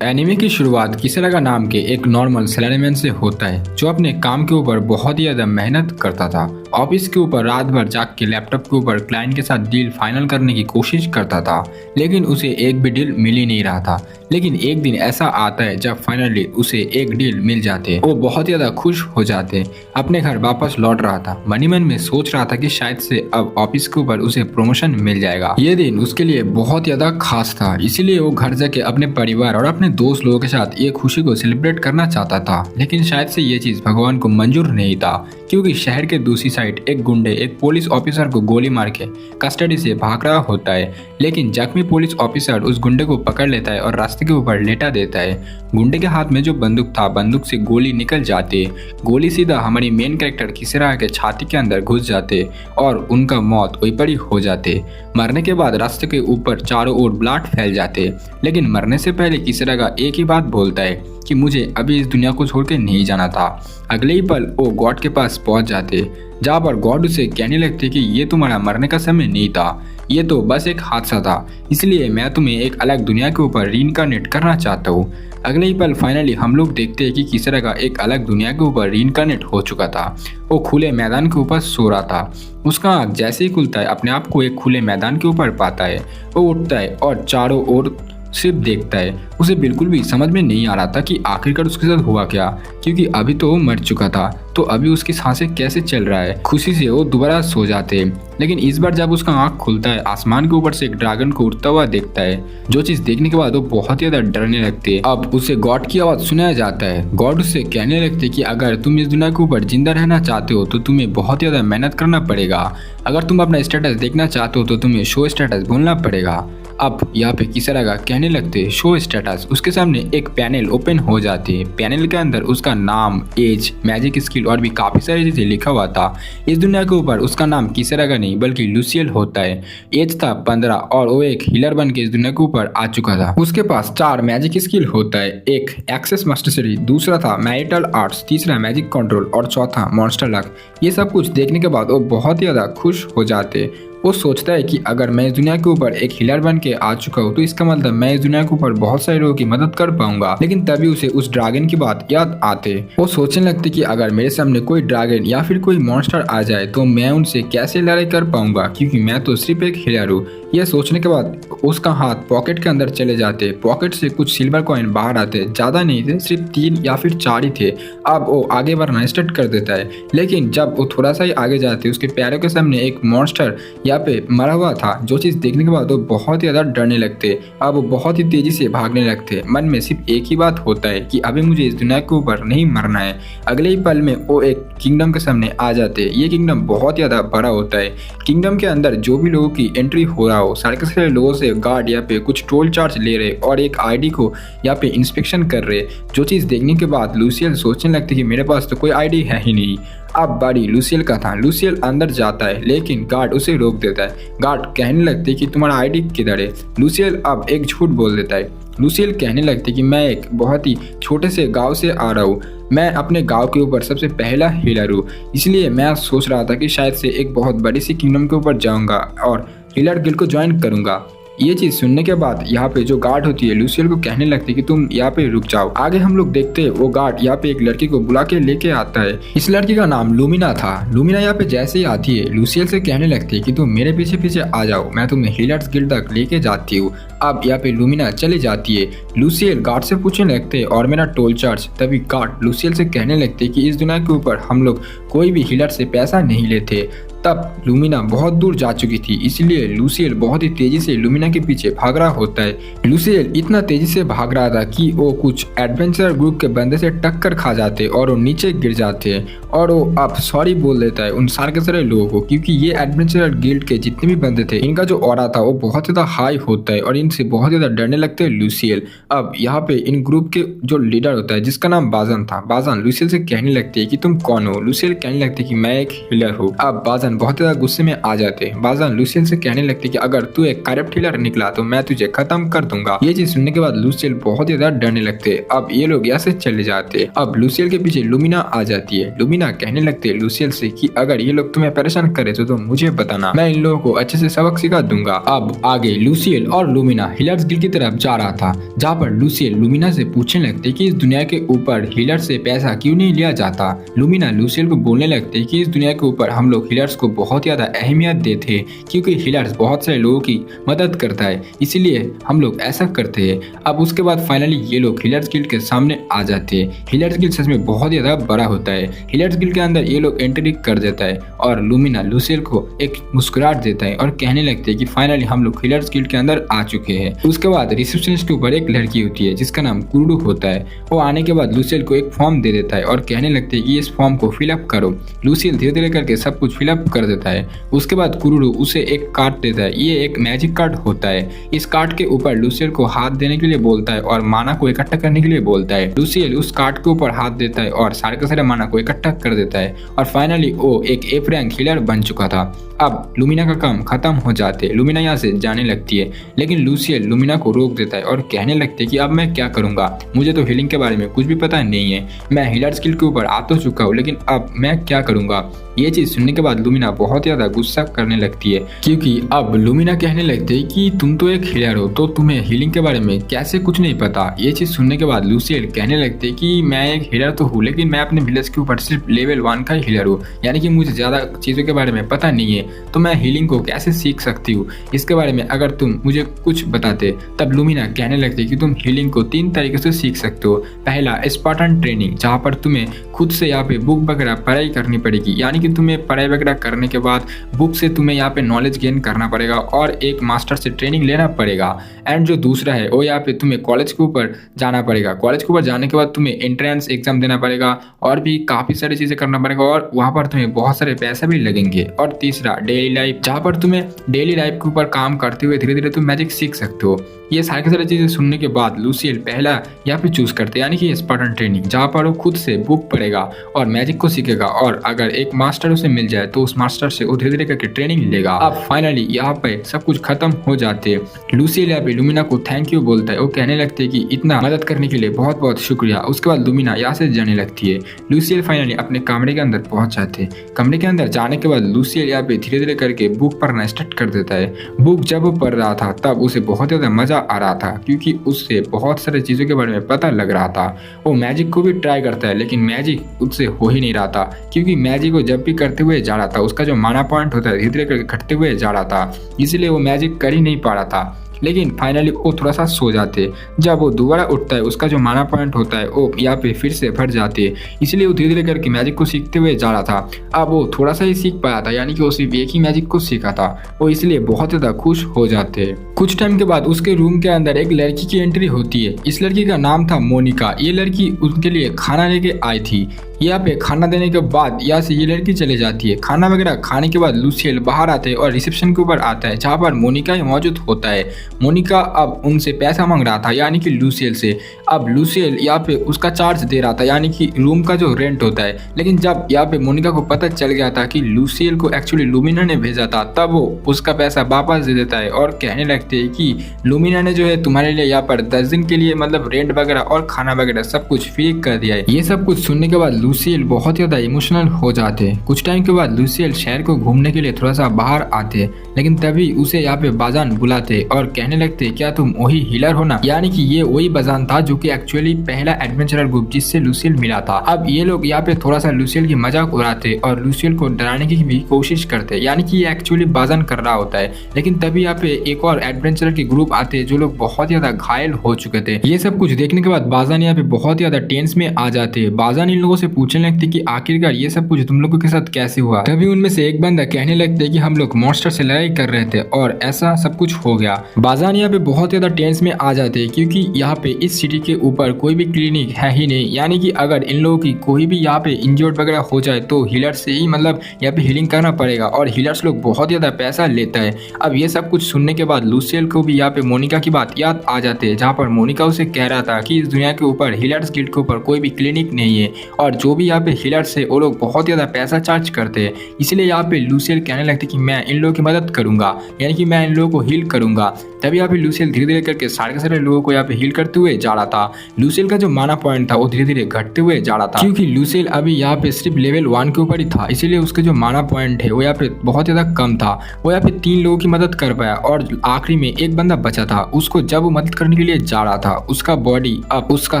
Anime की शुरुआत किसेरागा नाम के एक नॉर्मल सैलरीमैन से होता है जो अपने काम के ऊपर बहुत ही ज्यादा मेहनत करता था। ऑफिस के ऊपर रात भर जाग के लैपटॉप के ऊपर क्लाइंट के साथ डील फाइनल करने की कोशिश करता था, लेकिन उसे एक भी डील मिल ही नहीं रहा था। लेकिन एक दिन ऐसा आता है जब फाइनली उसे एक डील मिल जाते। वो बहुत ज्यादा खुश हो जाते। अपने घर वापस लौट रहा था, मन ही मन में सोच रहा था कि शायद से अब ऑफिस के ऊपर उसे प्रमोशन मिल जाएगा। ये दिन उसके लिए बहुत ज्यादा खास था, इसीलिए वो घर जाके अपने परिवार और अपने दोस्त लोगों के साथ ये खुशी को सेलिब्रेट करना चाहता था। लेकिन शायद से ये चीज भगवान को मंजूर नहीं था, क्योंकि शहर के दूसरी साइड एक गुंडे एक पुलिस ऑफिसर को गोली मार के कस्टडी से भाग रहा होता है। लेकिन जख्मी पुलिस ऑफिसर उस गुंडे को पकड़ लेता है और रास्ते के ऊपर लेटा देता है। गुंडे के हाथ में जो बंदूक था, बंदूक से गोली निकल जाती है। गोली सीधा हमारी मेन कैरेक्टर किसेरागा के छाती के अंदर घुस जाते और उनका मौत वहीं पर ही हो जाते। मरने के बाद रास्ते के ऊपर चारों ओर ब्लड फैल जाते। लेकिन मरने से पहले किसेरागा एक ही बात बोलता है कि मुझे अभी इस दुनिया को छोड़ के नहीं जाना था। अगले ही पल वो गॉड के पास पहुंच जाते, जहाँ पर गॉड उसे कहने लगते कि ये तुम्हारा मरने का समय नहीं था, ये तो बस एक हादसा था, इसलिए मैं तुम्हें एक अलग दुनिया के ऊपर रीइंकार्नेट करना चाहता हूँ। अगले ही पल फाइनली हम लोग देखते हैं कि किसेरागा एक अलग दुनिया के ऊपर रीइंकार्नेट हो चुका था। वो खुले मैदान के ऊपर सो रहा था। उसका आँख जैसे ही खुलता है अपने आप को एक खुले मैदान के ऊपर पाता है। वो उठता है और चारों ओर सिर्फ देखता है। उसे बिल्कुल भी समझ में नहीं आ रहा था कि आखिरकार उसके साथ हुआ क्या, क्योंकि अभी तो वो मर चुका था, तो अभी उसकी सांसें कैसे चल रहा है। खुशी से वो दोबारा सो जाते हैं। लेकिन इस बार जब उसका आंख खुलता है, आसमान के ऊपर से एक ड्रैगन को उड़ता हुआ देखता है, जो चीज देखने के बाद वो बहुत ज्यादा डरने लगते हैं। अब उसे गॉड की आवाज सुनाया जाता है। गॉड उसे कहने लगते कि अगर तुम इस दुनिया के ऊपर जिंदा रहना चाहते हो तो तुम्हें बहुत ज्यादा मेहनत करना पड़ेगा। अगर तुम अपना स्टेटस देखना चाहते हो तो तुम्हें शो स्टेटस बोलना पड़ेगा। अब यहाँ पे किसेरागा कहने लगते शो स्टेटस। उसके सामने एक पैनल ओपन हो जाती है। पैनल के अंदर उसका नाम, एज, मैजिक स्किल और भी काफी सारी चीजें लिखा हुआ था। इस दुनिया के ऊपर उसका नाम किसेरागा नहीं बल्कि लूसियल होता है। एज था 15 और वो एक हीलर बन के इस दुनिया के ऊपर आ चुका था। उसके पास 4 मैजिक स्किल होता है, एक एक्सेस मास्टरी, दूसरा था मैरिटल आर्ट्स, तीसरा मैजिक कंट्रोल और चौथा मॉन्स्टर लक। ये सब कुछ देखने के बाद वो बहुत ही ज्यादा खुश हो जाते। वो सोचता है कि अगर मैं इस दुनिया के ऊपर एक हीलर बन के आ चुका हूँ तो इसका मतलब मैं इस दुनिया के ऊपर बहुत सारे लोगों की मदद कर पाऊंगा। लेकिन तभी उसे उस ड्रैगन की बात याद आते। वो सोचने लगते कि अगर मेरे सामने कोई ड्रैगन या फिर कोई मॉन्स्टर आ जाए तो मैं उनसे कैसे लड़ाई कर पाऊंगा, क्योंकि मैं तो सिर्फ एक हीलर हूँ। यह सोचने के बाद उसका हाथ पॉकेट के अंदर चले जाते। पॉकेट से कुछ सिल्वर कॉइन बाहर आते, ज्यादा नहीं थे, सिर्फ 3 या फिर 4 ही थे। अब वो आगे बढ़ना स्टार्ट कर देता है। लेकिन जब वो थोड़ा सा ही आगे जाते उसके पैरों के सामने एक मॉन्स्टर यहाँ पे मरा हुआ था, जो चीज देखने के बाद वो बहुत ज्यादा डरने लगते। अब वो बहुत ही तेजी से भागने लगते। मन में सिर्फ एक ही बात होता है कि अभी मुझे इस दुनिया के ऊपर नहीं मरना है। अगले ही पल में वो एक किंगडम के सामने आ जाते। ये किंगडम बहुत ज्यादा बड़ा होता है। किंगडम के अंदर जो भी लोगों की एंट्री हो रहा हो, सारे के सारे लोगों से गार्ड यहाँ पे कुछ टोल चार्ज ले रहे और एक आईडी को यहाँ पे इंस्पेक्शन कर रहे। जो चीज देखने के बाद लूसियल सोचने लगती कि मेरे पास तो कोई आईडी है ही नहीं। अब बारी लूसियल का था। लूसियल अंदर जाता है लेकिन गार्ड उसे रोक देता है। गार्ड कहने लगते कि तुम्हारा आईडी किधर है। लूसियल अब एक झूठ बोल देता है। लूसियल कहने लगते कि मैं एक बहुत ही छोटे से गांव से आ रहा हूँ, मैं अपने गांव के ऊपर सबसे पहला हीलर हूँ, इसलिए मैं सोच रहा था कि शायद से एक बहुत बड़ी सी किंगडम के ऊपर जाऊंगा और हीलर गिल्ड को ज्वाइन करूंगा। ये चीज सुनने के बाद यहाँ पे जो गार्ड होती है लूसियल को कहने लगती है कि तुम यहाँ पे रुक जाओ। आगे हम लोग देखते हैं वो गार्ड यहाँ पे एक लड़की को बुला के लेके आता है। इस लड़की का नाम लूमिना था। लूमिना यहाँ पे जैसे ही आती है लूसियल से कहने लगती है कि तुम मेरे पीछे पीछे आ जाओ, मैं तुम्हें हीलर्स गिल्ड तक लेके जाती हूँ। अब यहाँ पे लूमिना चली जाती है। लूसियल गार्ड से पूछने लगते और मेरा टोल चार्ज। तभी गार्ड लूसियल से कहने लगते कि इस दुनिया के ऊपर हम लोग कोई भी हीलर से पैसा नहीं लेते। तब लूमिना बहुत दूर जा चुकी थी, इसलिए लूसियल बहुत ही तेजी से लूमिना के पीछे भाग रहा होता है। लूसियल इतना तेजी से भाग रहा था कि वो कुछ एडवेंचर ग्रुप के बंदे से टक्कर खा जाते और वो नीचे गिर जाते। और वो अब सॉरी बोल देता है उन सारे के सारे लोगों को, क्योंकि ये एडवेंचर गिल्ड के जितने भी बंदे थे इनका जो ऑरा था वो बहुत ज्यादा हाई होता है और इनसे बहुत ज्यादा डरने लगते हैं लूसियल। अब यहाँ पे इन ग्रुप के जो लीडर होता है जिसका नाम बाजन था, बाजन लूसियल से कहने लगते है कि तुम कौन हो। लूसियल कहने लगते कि मैं एक हीलर हूँ। अब बाजन बाजान बहुत ज्यादा गुस्से में आ जाते। बाजान लूसियल से कहने लगते कि अगर तू एक करप्ट हीलर निकला तो मैं तुझे खत्म कर दूंगा। ये चीज सुनने के बाद लूसियल बहुत ज्यादा डरने लगते। अब ये लोग यहाँ से चले जाते। अब लूसियल के पीछे लुमिना आ जाती है। लुमिना कहने लगते लूसियल से कि अगर ये लोग तुम्हें परेशान करे तो मुझे बताना, मैं इन लोगों को अच्छे से सबक सिखा दूंगा। अब आगे लूसियल और लुमिना हीलर्स गिल्ड की तरफ जा रहा था, जहाँ पर लूसियल लुमिना से पूछने लगते कि इस दुनिया के ऊपर हीलर से पैसा क्यों नहीं लिया जाता। लुमिना लूसियल को बोलने लगते कि इस दुनिया के ऊपर हम लोग हीलर्स को बहुत ज्यादा अहमियत देते हैं, क्योंकि हीलर्स बहुत सारे लोगों की मदद करता है, इसीलिए हम लोग ऐसा करते हैं। अब उसके बाद फाइनली ये लोग हीलर्स गिल्ड के सामने आ जाते हैं। हीलर्स गिल्ड सच में बहुत ज्यादा बड़ा होता है। हीलर्स गिल्ड के अंदर ये लोग एंट्री कर देता है और लुमिना लूसियल को एक मुस्कुराहट देता है और कहने लगते हैं कि फाइनली हम लोग हीलर्स गिल्ड के अंदर आ चुके हैं। उसके बाद रिसेप्शनिस्ट के ऊपर एक लड़की होती है जिसका नाम कुरुडू होता है। वो आने के बाद लूसियल को एक फॉर्म दे देता है और कहने लगते हैं कि इस फॉर्म को फिलअप करो। लूसियल धीरे धीरे करके सब कुछ फिलअप कर देता है। उसके बाद कुरुडू उसे एक कार्ड देता है। ये एक मैजिक कार्ड होता है। इस कार्ड के ऊपर लूसियल को हाथ देने के लिए बोलता है और माना को इकट्ठा करने के लिए बोलता है। लूसियल उस कार्ड के ऊपर हाथ देता है और सारे के सारे माना को इकट्ठा कर देता है और फाइनली वो एक एफ रैंक हीलर बन चुका था। अब लुमिना का काम खत्म हो जाते। लुमिना यहाँ से जाने लगती है, लेकिन लूसियल लुमिना को रोक देता है और कहने लगते है कि अब मैं क्या करूंगा, मुझे तो हीलिंग के बारे में कुछ भी पता नहीं है। मैं हीलर स्किल के ऊपर आ तो चुका हूँ, लेकिन अब मैं क्या करूंगा। ये चीज सुनने के बाद लुमिना बहुत ज्यादा गुस्सा करने लगती है, क्योंकि अब लुमिना कहने लगते है कि तुम तो एक हीलर हो, तो तुम्हें हीलिंग के बारे में कैसे कुछ नहीं पता। ये चीज सुनने के बाद लूसियल कहने लगते है कि मैं एक हीलर तो हूँ, लेकिन मैं अपने विलेज के ऊपर सिर्फ लेवल 1 का हीलर हूँ, यानी कि मुझे ज्यादा चीजों के बारे में पता नहीं है, तो मैं हीलिंग को कैसे सीख सकती हूँ। इसके बारे में अगर तुम मुझे कुछ बताते। तब लुमिना कहने लगती कि तुम हीलिंग को 3 तरीके से सीख सकते हो। पहला स्पार्टन ट्रेनिंग, जहाँ पर तुम्हें खुद से यहाँ पे बुक वगैरह पढ़ाई करनी पड़ेगी, यानी कि तुम्हें पढ़ाई वगैरह करने के बाद बुक से तुम्हें यहाँ पे नॉलेज गेन करना पड़ेगा और एक मास्टर से ट्रेनिंग लेना पड़ेगा। एंड जो दूसरा है वो यहाँ पे तुम्हें कॉलेज के ऊपर जाना पड़ेगा। कॉलेज के ऊपर जाने के बाद तुम्हें एंट्रेंस एग्जाम देना पड़ेगा और भी काफी सारी चीजें करना पड़ेगा और वहाँ पर तुम्हें बहुत सारे पैसे भी लगेंगे। और तीसरा डेली लाइफ, जहाँ पर तुम्हें डेली लाइफ के ऊपर काम करते हुए धीरे धीरे तुम मैजिक सीख सकते हो। ये सारी सारी चीजें सुनने के बाद लूसियल पहला यहाँ पे चूज करते, यानी कि स्पार्टन ट्रेनिंग, जहाँ पर वो खुद से बुक पढ़ेगा और मैजिक को सीखेगा और अगर एक मास्टर उसे मिल जाए तो उस मास्टर से वो धीरे धीरे करके ट्रेनिंग लेगा। अब फाइनली यहाँ पे सब कुछ खत्म हो जाते। लूसियल यहाँ पे लुमिना को थैंक यू बोलता है। वो कहने लगते है कि इतना मदद करने के लिए बहुत बहुत शुक्रिया। उसके बाद लुमिना यहाँ से जाने लगती है। लूसियल फाइनली अपने कमरे के अंदर पहुंच जाते। कमरे के अंदर जाने के बाद लूसियल यहाँ पे धीरे धीरे करके बुक पढ़ना स्टार्ट कर देता है। बुक जब वो पढ़ रहा था तब उसे बहुत ज्यादा मजा आ रहा था, क्योंकि उससे बहुत सारे चीजों के बारे में पता लग रहा था। वो मैजिक को भी ट्राई करता है, लेकिन मैजिक उससे हो ही नहीं रहा था, क्योंकि मैजिक को जब भी करते हुए जा रहा था उसका जो माना पॉइंट होता है धीरे धीरे करके घटते हुए जा रहा था, इसलिए वो मैजिक कर ही नहीं पा रहा था। लेकिन फाइनली वो थोड़ा सा सो जाते। जब वो दोबारा उठता है उसका जो माना पॉइंट होता है वो यहाँ पे फिर से भर जाते, इसलिए वो धीरे धीरे करके मैजिक को सीखते हुए जा रहा था। अब वो थोड़ा सा ही सीख पाया था, यानी कि वो सिर्फ एक ही मैजिक को सीखा था। वो इसलिए बहुत ज्यादा खुश हो जाते। कुछ टाइम के बाद उसके रूम के अंदर एक लड़की की एंट्री होती है। इस लड़की का नाम था मोनिका। ये लड़की उनके लिए खाना लेके आई थी। यहाँ पे खाना देने के बाद यहाँ से ये लड़की चले जाती है। खाना वगैरह खाने के बाद लूसियल बाहर आते हैं और रिसेप्शन के ऊपर आता है, जहाँ पर मोनिका ही मौजूद होता है। मोनिका अब उनसे पैसा मांग रहा था, यानी कि लूसियल से। अब लूसियल यहाँ पे उसका चार्ज दे रहा था, यानी कि रूम का जो रेंट होता है। लेकिन जब यहाँ पे मोनिका को पता चल गया था कि लूसियल को एक्चुअली लुमिना ने भेजा था, तब वो उसका पैसा वापस दे देता है और कहने लगते हैं कि लुमिना ने जो है तुम्हारे लिए यहाँ पर 10 दिन के लिए मतलब रेंट वगैरह और खाना वगैरह सब कुछ फ्री कर दिया है। ये सब कुछ सुनने के बाद लूसियल बहुत ज्यादा इमोशनल हो जाते। कुछ टाइम के बाद लूसियल शहर को घूमने के लिए थोड़ा सा बाहर आते, लेकिन तभी उसे यहाँ पे बाजान बुलाते और कहने लगते क्या तुम वही हीलर हो ना, यानी कि ये वही बाजान था जो कि एक्चुअली पहला एडवेंचरर ग्रुप जिससे लूसियल मिला था। अब ये लोग यहाँ पे थोड़ा सा लूसियल की मजाक उड़ाते और लूसियल को डराने की भी कोशिश करते, यानी कि ये एक्चुअली बाजान कर रहा होता है। लेकिन तभी यहाँ पे एक और एडवेंचरर के ग्रुप आते जो लोग बहुत ज्यादा घायल हो चुके थे। ये सब कुछ देखने के बाद बाजान यहाँ पे बहुत ज्यादा टेंस में आ जाते। बाजान इन लोगों से पूछने लगते कि आखिरकार ये सब कुछ तुम लोगों के साथ कैसे हुआ। तभी उनमें से एक बंदा कहने लगते कि हम लोग मॉन्स्टर से लड़ाई कर रहे थे और ऐसा सब कुछ हो गया। बाजान यहाँ पे बहुत ज्यादा टेंस में आ जाते, क्योंकि यहाँ पे इस सिटी के ऊपर कोई भी क्लिनिक है ही नहीं, यानी कि अगर इन लोगों की कोई भी यहाँ पे इंजर्ड वगैरह हो जाए तो हीलर से ही मतलब यहाँ पे हीलिंग करना पड़ेगा और हीलर्स लोग बहुत ज्यादा पैसा लेता है। अब ये सब कुछ सुनने के बाद लूसियल को भी यहाँ पे मोनिका की बात याद आ जाते है, जहाँ पर मोनिका उसे कह रहा था कि इस दुनिया के ऊपर हीलर्स गिल्ड के ऊपर कोई भी क्लिनिक नहीं है और जो भी यहाँ पे हीलर्स है वो लोग बहुत ज़्यादा पैसा चार्ज करते हैं। इसलिए यहाँ पे लूसियल कहने लगते कि मैं इन लोगों की मदद करूंगा, यानी कि मैं इन लोगों को हील करूंगा। तभी यहाँ पे लूसियल धीरे धीरे करके सारे के सारे लोगों को यहाँ पे हील करते हुए जा रहा था। लूसियल का जो माना पॉइंट था वो धीरे धीरे घटते हुए जा रहा था, क्योंकि लूसियल अभी यहाँ पे सिर्फ लेवल 1 के ऊपर ही था, इसीलिए उसका जो माना पॉइंट है वो यहाँ पे बहुत ज़्यादा कम था। वो यहाँ पे 3 लोगों की मदद कर पाया और आखिरी में एक बंदा बचा था। उसको जब वो मदद करने के लिए जा रहा था उसका बॉडी अब उसका